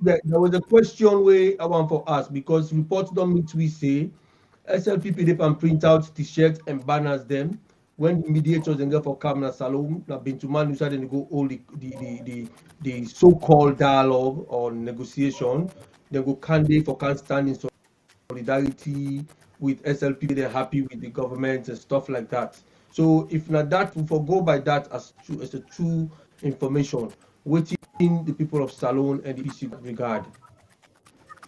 there was a question where I want for us because reports don't meet we say SLPP they can print out t-shirts and banners them when the mediators and go for Kamara Salom na Bintuman Nusa then they go all the so-called dialogue or negotiation, they go candidate for can stand in solidarity with SLPP, they're happy with the government and stuff like that. So if not that, we forgo by that as a true information, waiting the people of Salon and the issue regard.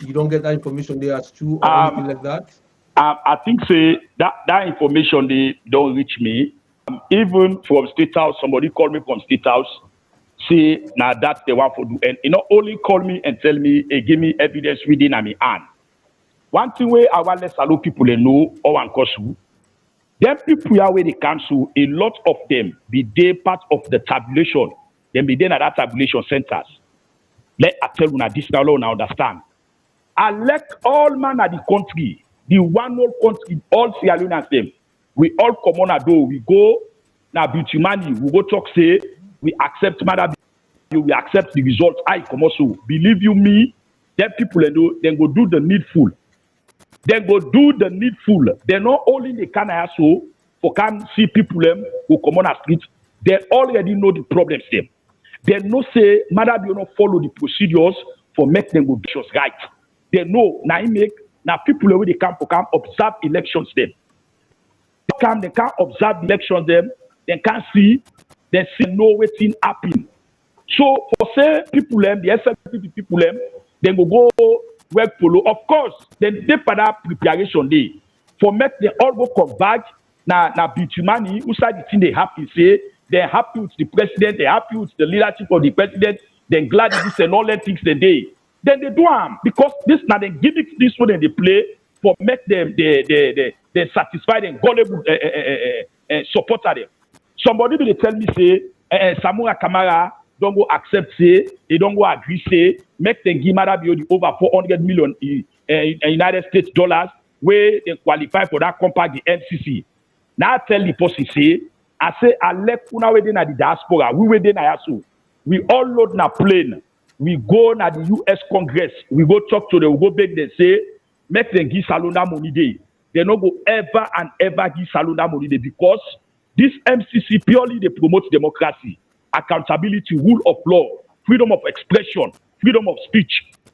You don't get that information there as true or anything like that. I think say that information they don't reach me. Even from State House, somebody called me from State House, say now that they want to do, and only call me and tell me, hey, give me evidence reading at me hand. One thing where I want let allow people they know or one cause them people are where they cancel, a lot of them be they part of the tabulation, then be then at that tabulation centers. Let I tell you now this now now understand. I elect all man at the country, the one whole country, all Sierra Leoneans them. We all come on a door, we go now beauty money, we go talk say, we accept Mother, we accept the results. I come also. Believe you me, them people then go do the needful. Then go do the needful. They not only they can also for can see people them who come on a street, they already know the problems them. They know say Mother you not follow the procedures for make them go just right. They know now now people where they come observe elections them. They can't observe elections them, they can't see, they see no waiting happen. So for say people them, the SLPP people them, then go work polo. Of course, then they for that preparation day. For make them all go come back na bitumani who side the thing they happy say they're happy with the president, they're happy with the leadership of the president, then glad this and all that things they day. Then they do them because this now they give it this one they play for make them they satisfy them gullible supporter them. Somebody will tell me say, Samura Kamara don't go accept say, they don't go agree say, make the Kamara be the over 400 million United States dollars where they qualify for that compact, the NCC. Now I tell the person say, I say, I left una within the diaspora, we within Ayasu. We all load na plane. We go na the US Congress. We go talk to them, we go beg them, say, make them give Salona money day. They no go ever and ever give Salona money day because this MCC purely they promote democracy, accountability, rule of law, freedom of expression, freedom of speech.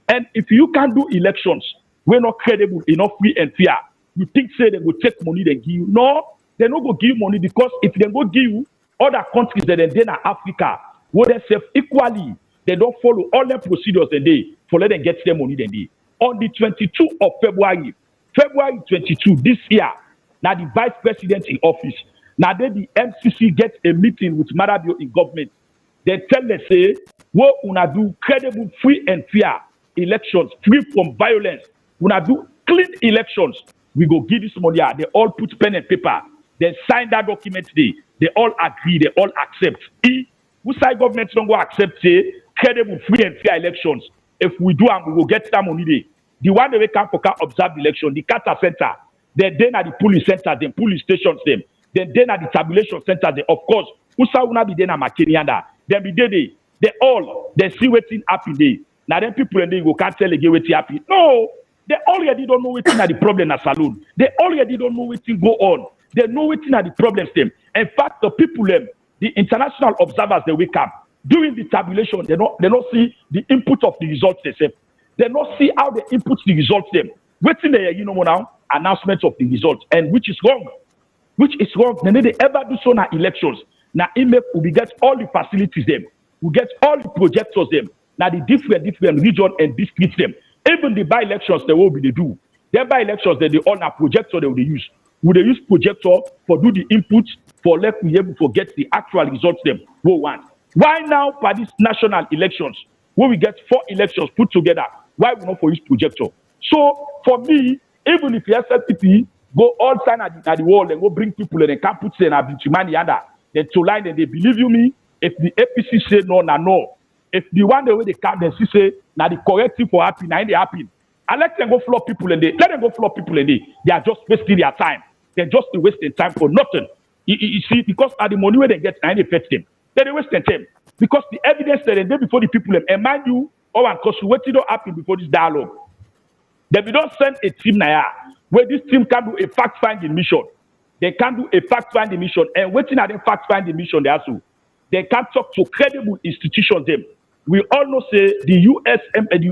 And if you can't do elections, we're not credible enough, free and fair. You think say they will take money then give you? No, they no go give money because if they go give you, other countries that then in Africa, where they serve equally, they don't follow all the procedures that they for let them get their money then they. On the 22nd of February 22 this year, now the vice president in office, now then the MCC get a meeting with Marabio in government. They tell them say, what una do credible, free and fair elections, free from violence. Una do clean elections. We go give this money. They all put pen and paper. They sign that document today. They all agree. They all accept. Who side government don't go accept say credible, free and fair elections? If we do, and we will get that money day. The one that we can observe the election, the Kata Center, then at the polling center, then polling stations, them. Then at the tabulation center, then of course, who will not be there na Makenianda. Then be there, they all they see waiting happy day. Now then people and they go can't tell again waiting happy. No, they already don't know waiting at the problem at saloon. They already don't know waiting go on. They know waiting at the problems them. In fact, the people them, the international observers, they wake up during the tabulation. They don't see the input of the results themselves. They don't see how they input the results them. Waiting there, now announcements of the results, and which is wrong. Which is wrong. They never ever do so now elections. Now we get all the facilities them. We get all the projectors them. Now the different region and districts them. Even the by-elections they will be they do. Their by-elections they all now projector they will use. Will they use projector for do the input for let me able to get the actual results them we want. Why now for these national elections when we get 4 elections put together? Why we not for use projector? So for me, even if the SLPP go all sign at the wall and go bring people and they can't put say na bitumani yanda, then to line and they believe you me. If the APC say no, no. If the one the way they come, then she say now the correct thing for happen, now they happen. I let them go flop people and let them go flop people and they are just wasting their time. They're just wasting time for nothing. You see, because at the money where they get, now they fetch them. Then they waste their time. Because the evidence that they did before the people, and mind you, because what did not happen before this dialogue. Then we don't send a team now where this team can do a fact-finding mission. They can do a fact-finding mission. And waiting at the fact-finding mission, they also. They can talk to credible institutions. Them. We all know, say, the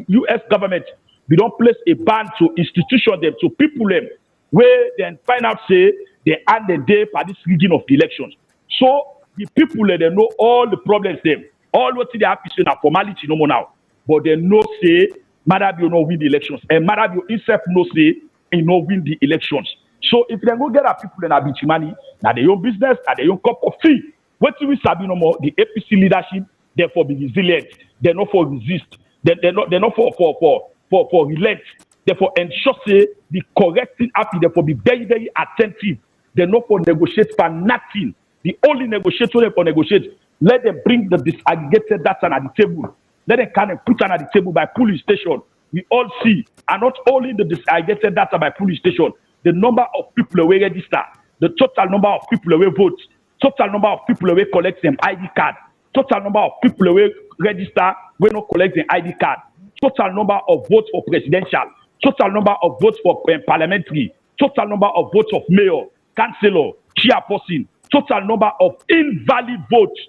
US government, we don't place a ban to institutions, them, to people, them, where then find out, say, they end the day for this rigging of the elections. So, the people, they know all the problems, them. All what they have to say now, formality no more now. But they know, say, Marabio no win the elections. And Marabio himself no say, he no win the elections. So, if they go get our people in Abichimani, now their own business, now their own cup of tea. What we sabi no more, the APC leadership, therefore be resilient. They're not for resist. They're not for relent. Therefore ensure say the correct thing happen. Therefore be very, very attentive. They're not for negotiate for nothing. The only negotiator they for negotiate. Let them bring the disaggregated data at the table. Let them kind of put on at the table by polling station. We all see, and not only the disaggregated data by polling station, the number of people who register, the total number of people who vote. Total number of people who collect them ID card. Total number of people who register when not collect the ID card. Total number of votes for presidential. Total number of votes for parliamentary. Total number of votes of mayor, councillor, chairperson. Total number of invalid votes.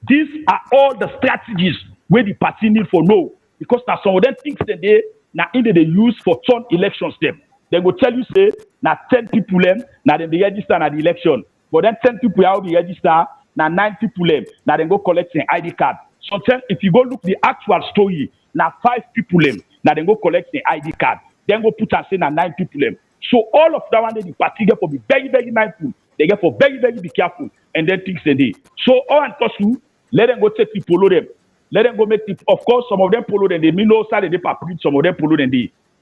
These are all the strategies where the party need for know. Because now some of them things that they use for turn elections them. They go tell you say now 10 people them now they register at the election. But then 10 people will be registered, now 9 people left, now they go collect an ID card. So if you go look the actual story, now 5 people left, now they go collect an ID card. Then go put and say now 9 people left. So all of that one, the party get for be very, very mindful. They get for very, very be careful. And then things they do. So all and cost let them go take the follow them. Let them go make the, of course, some of them follow them. They mean no side they print, some of them follow them.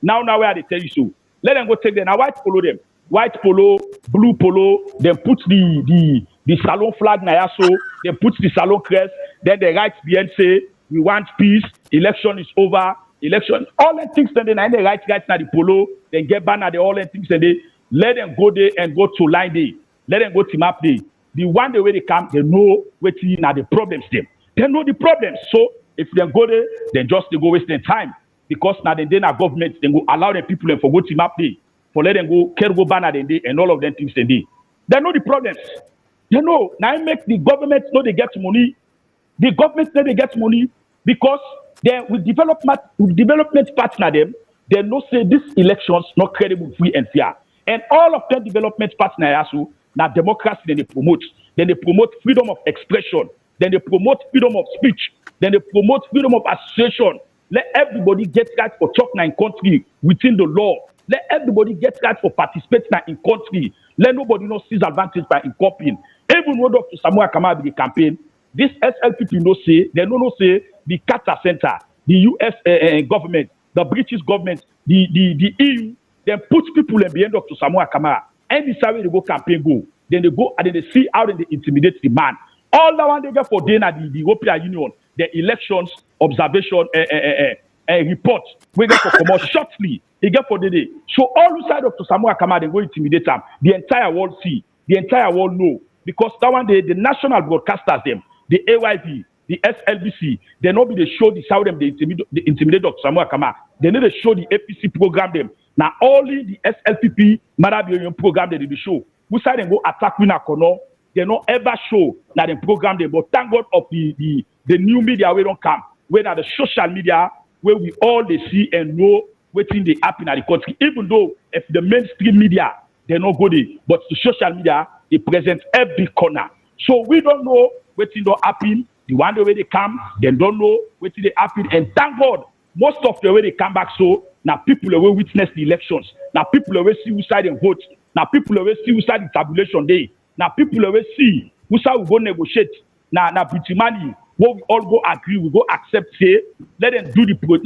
Now where they tell you so. Let them go take them. Now white follow them. White polo, blue polo, then put the The salon flag na so they put the salon crest, then they write behind say we want peace, election is over, election, all the things then they write na the polo, then get banner the all the things and they let them go there and go to line day, let them go team up day. The one the way they come, they know wetin na the problems them. They know the problems. So if they go there, then just they go waste their time because now then na government they go allow them people them for go team up day, for let them go carry go banner then day and all of them things then day. They know the problems. They know now make the government know they get money. The government know they get money because then with development partner them, they know say this elections not credible, free and fair. And all of them development partners also now democracy then they promote. Then they promote freedom of expression. Then they promote freedom of speech. Then they promote freedom of association. Let everybody get right for talk in country within the law. Let everybody get right for participating in country. Let nobody know seize advantage by copying. Even when Dr. Samura Kamara the campaign, this SLPP no say, they no say the Qatar Center, the US government, the British government, the EU, then put people in behind Dr. Samura Kamara. And this way they go campaign go. Then they go and then they see how they intimidate the man. All that one they get for then at the European Union, the elections observation report we get for come out shortly. They get for the day. So all side of Samura Kamara they go intimidate them. The entire world see, the entire world know. Because that one the national broadcasters them, the AYV, the SLBC, they not be they show the how them they intimidate Dr. Samura Kamara. They need to show the APC program them. Now only the SLPP Marabian program they do show. We side them go attack Winner Kono. They don't ever show that they program them. But thank God of the new media we don't come. Where the social media where we all they see and know waiting they happen at the country. Even though if the mainstream media they not go there, but the social media they present every corner. So we don't know waiting don't happen. The one the way they come, they don't know waiting they happen. And thank God, most of the way they come back so now people will witness the elections. Now people will see who side and vote. Now people will see who side the tabulation day. Now people will see who side will go negotiate. Now Bitimani, what we all go agree, we go accept say, let them do they do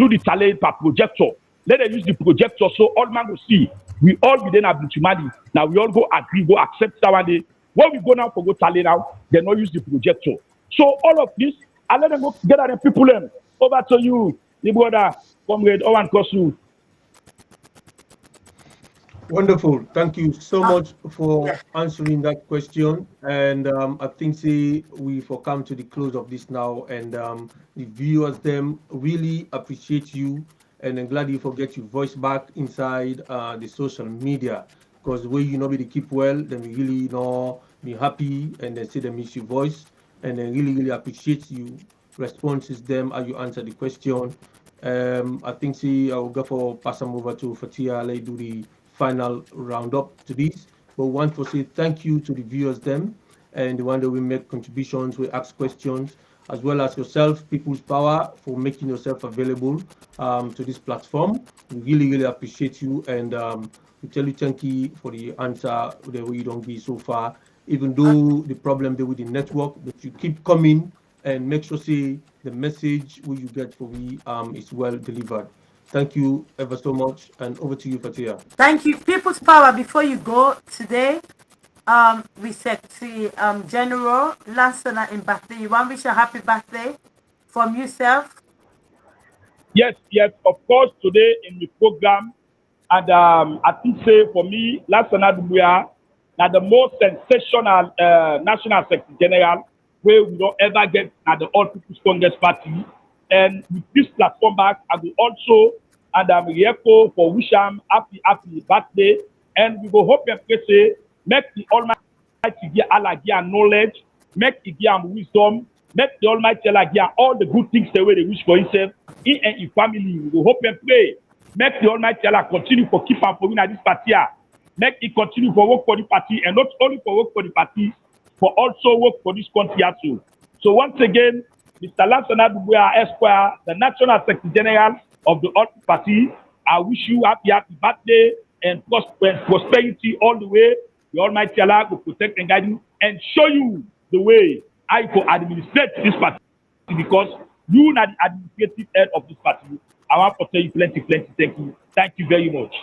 the talent per projector. Let them use the projector so all man will see. We all be then at Bitimani. Now we all go agree, go accept that one day. When we go now for go talent now, they not use the projector. So all of this, I let them go together and people them. Over to you, the brother, comrade Owen Kosu. Wonderful. Thank you so much for answering that question. And I think we for come to the close of this now. And the viewers them really appreciate you. And I'm glad you forget your voice back inside the social media. Because the way you know me to keep well, then we really know be happy and then say they miss your voice. And then really appreciate you responses them as you answer the question. I think I will go for pass them over to Fatia. Let do the final roundup to this. But want to say thank you to the viewers them and the one that will make contributions, we ask questions, as well as yourself, People's Power, for making yourself available to this platform. We really appreciate you and we tell you thank you for the answer that we don't give so far. Even though the problem there with the network, but you keep coming and make sure the message we you get for we is well delivered. Thank you ever so much, and over to you, Fatia. Thank you. People's Power, before you go today, we said to General Lansana in birthday. You want to wish a happy birthday from yourself? Yes, of course, today in the program, and I think say for me, Lansana Dubuya, now the most sensational National Secretary General where we don't ever get at the All People's Congress Party. And with this platform back, I will also, and I'm here for Wisham happy birthday. And we will hope and pray, say, make the Almighty give Allah give knowledge, make the give wisdom, make the Almighty Allah give all the good things the way they wish for himself, in and his family. We will hope and pray. Make the Almighty Allah continue for keep and for win at this party. Make it continue for work for the party, and not only for work for the party, for also work for this country as well. So once again, Mr. Lansana Dubuya Esquire, the National Secretary General of the All Party, I wish you happy birthday and prosperity all the way. The Almighty Allah will protect and guide you and show you the way I can administrate this party, because you are the administrative head of this party. I want to tell you plenty. Thank you. Thank you very much.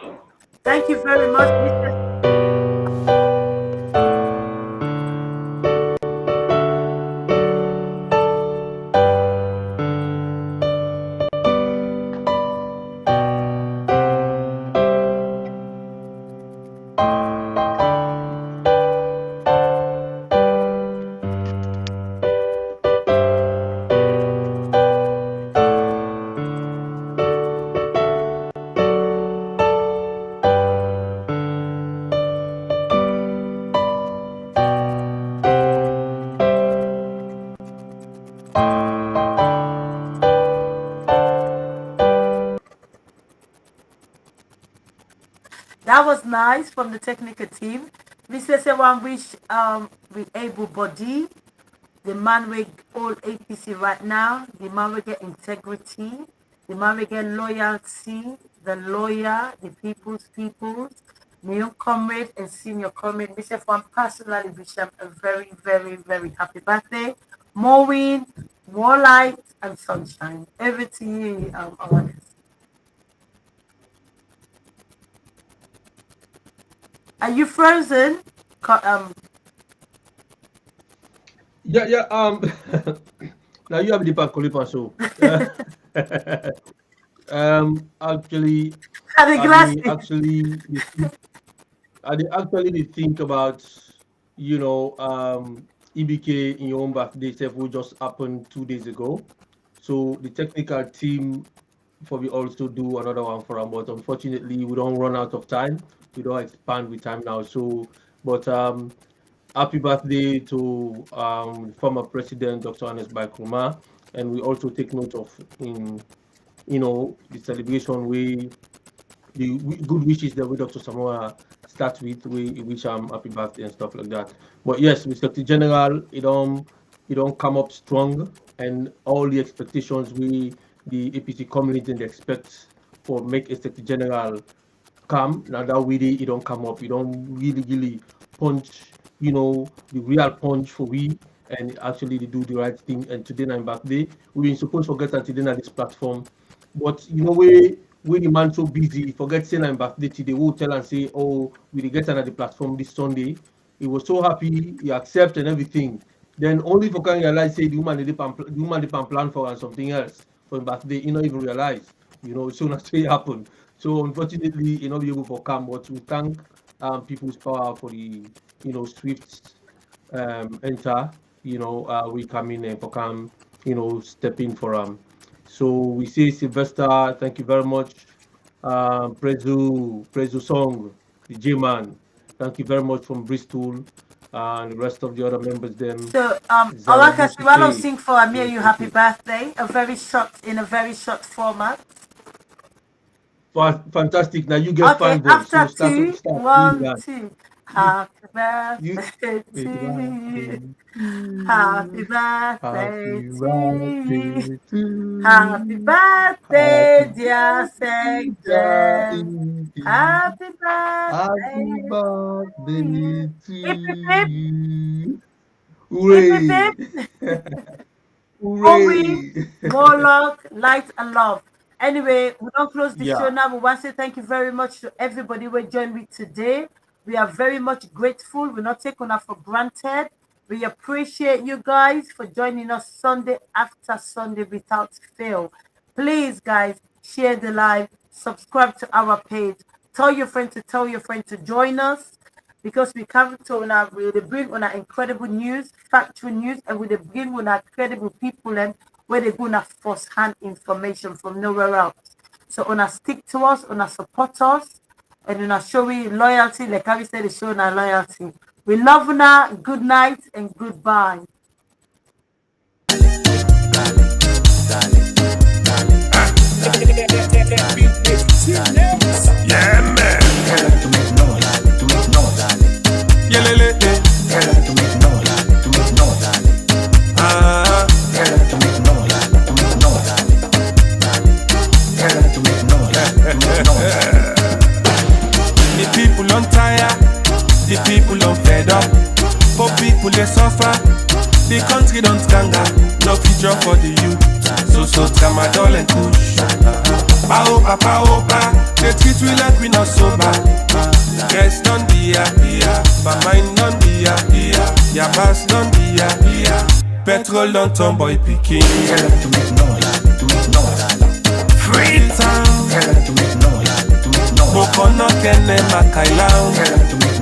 Thank you very much, Mr. That was nice from the technical team. Mr. Sewan wish with able body, the man with all APC right now, the man will get integrity, the man will get loyalty, the lawyer, the people's, my young comrade and senior comrade. Mr. Sewan personally wish him a very, very, very happy birthday. More wind, more light and sunshine. Everything you, awareness. Are you frozen? Yeah. Now you have the Pankolipa show. Actually, Are the glasses? I actually think about, EBK in your own birthday stuff will just happened 2 days ago. So the technical team probably also do another one for them, but unfortunately we don't run out of time. We don't expand with time now. So, but happy birthday to former President Dr. Anes Baikuma, and we also take note of the celebration the good wishes that we Dr. Samura start with, we wish happy birthday and stuff like that. But yes, Mr. Secretary General, it don't come up strong, and all the expectations the APC community expect for make a Secretary General come. Now that it don't come up, it don't really punch, the real punch for we, and actually they do the right thing. And today I'm birthday, we supposed to forget that today on this platform, but we the man so busy, forget saying I'm birthday today, will tell and say, oh, we get another platform this Sunday. He was so happy, he accept and everything. Then only for can realize say the woman did plan for and something else for his birthday, not even realize, so that's what happened. So unfortunately, not be able to come, but we thank people's power for the swift enter, we come in and for come, step in for So we say Sylvester, thank you very much. Prezu Song, the J-Man, thank you very much from Bristol, and the rest of the other members them. So Alaka Siwalo sing for Amir you happy birthday, in a very short format. Fantastic. Now you get okay, fun. After so two, one, two. Happy birthday to you. Happy birthday to you. Happy birthday, dear Secretary. Happy birthday to you. Hooray! Hooray! More luck, light, and love. Anyway, we don't close the show now. We want to say thank you very much to everybody who joined me today. We are very much grateful. We're not taking that for granted. We appreciate you guys for joining us Sunday after Sunday without fail. Please, guys, share the live, subscribe to our page, tell your friend to join us, because we come to we bring on our incredible news, factual news, and we bring on our credible people and where they're going to first-hand information from nowhere else. So on a stick to us, on a support us, and on a show we loyalty, like I said, it's showing our loyalty. We love you, good night and goodbye. Yeah, man. To make noise. Yeah, lele. To make noise. To make noise. To make noise. To make noise. The people on tired, the people on fed up. For people they suffer, the country don't ganga. No future for the youth. So tramadol and push. Opa, they treat we like we not sober. Guys don't be here, but mine don't be here. Your boss don't be here. Petrol don't turn boy picking. To make noise. To make noise. Free town. To make noise. To make noise. Bokono kene makailan. To make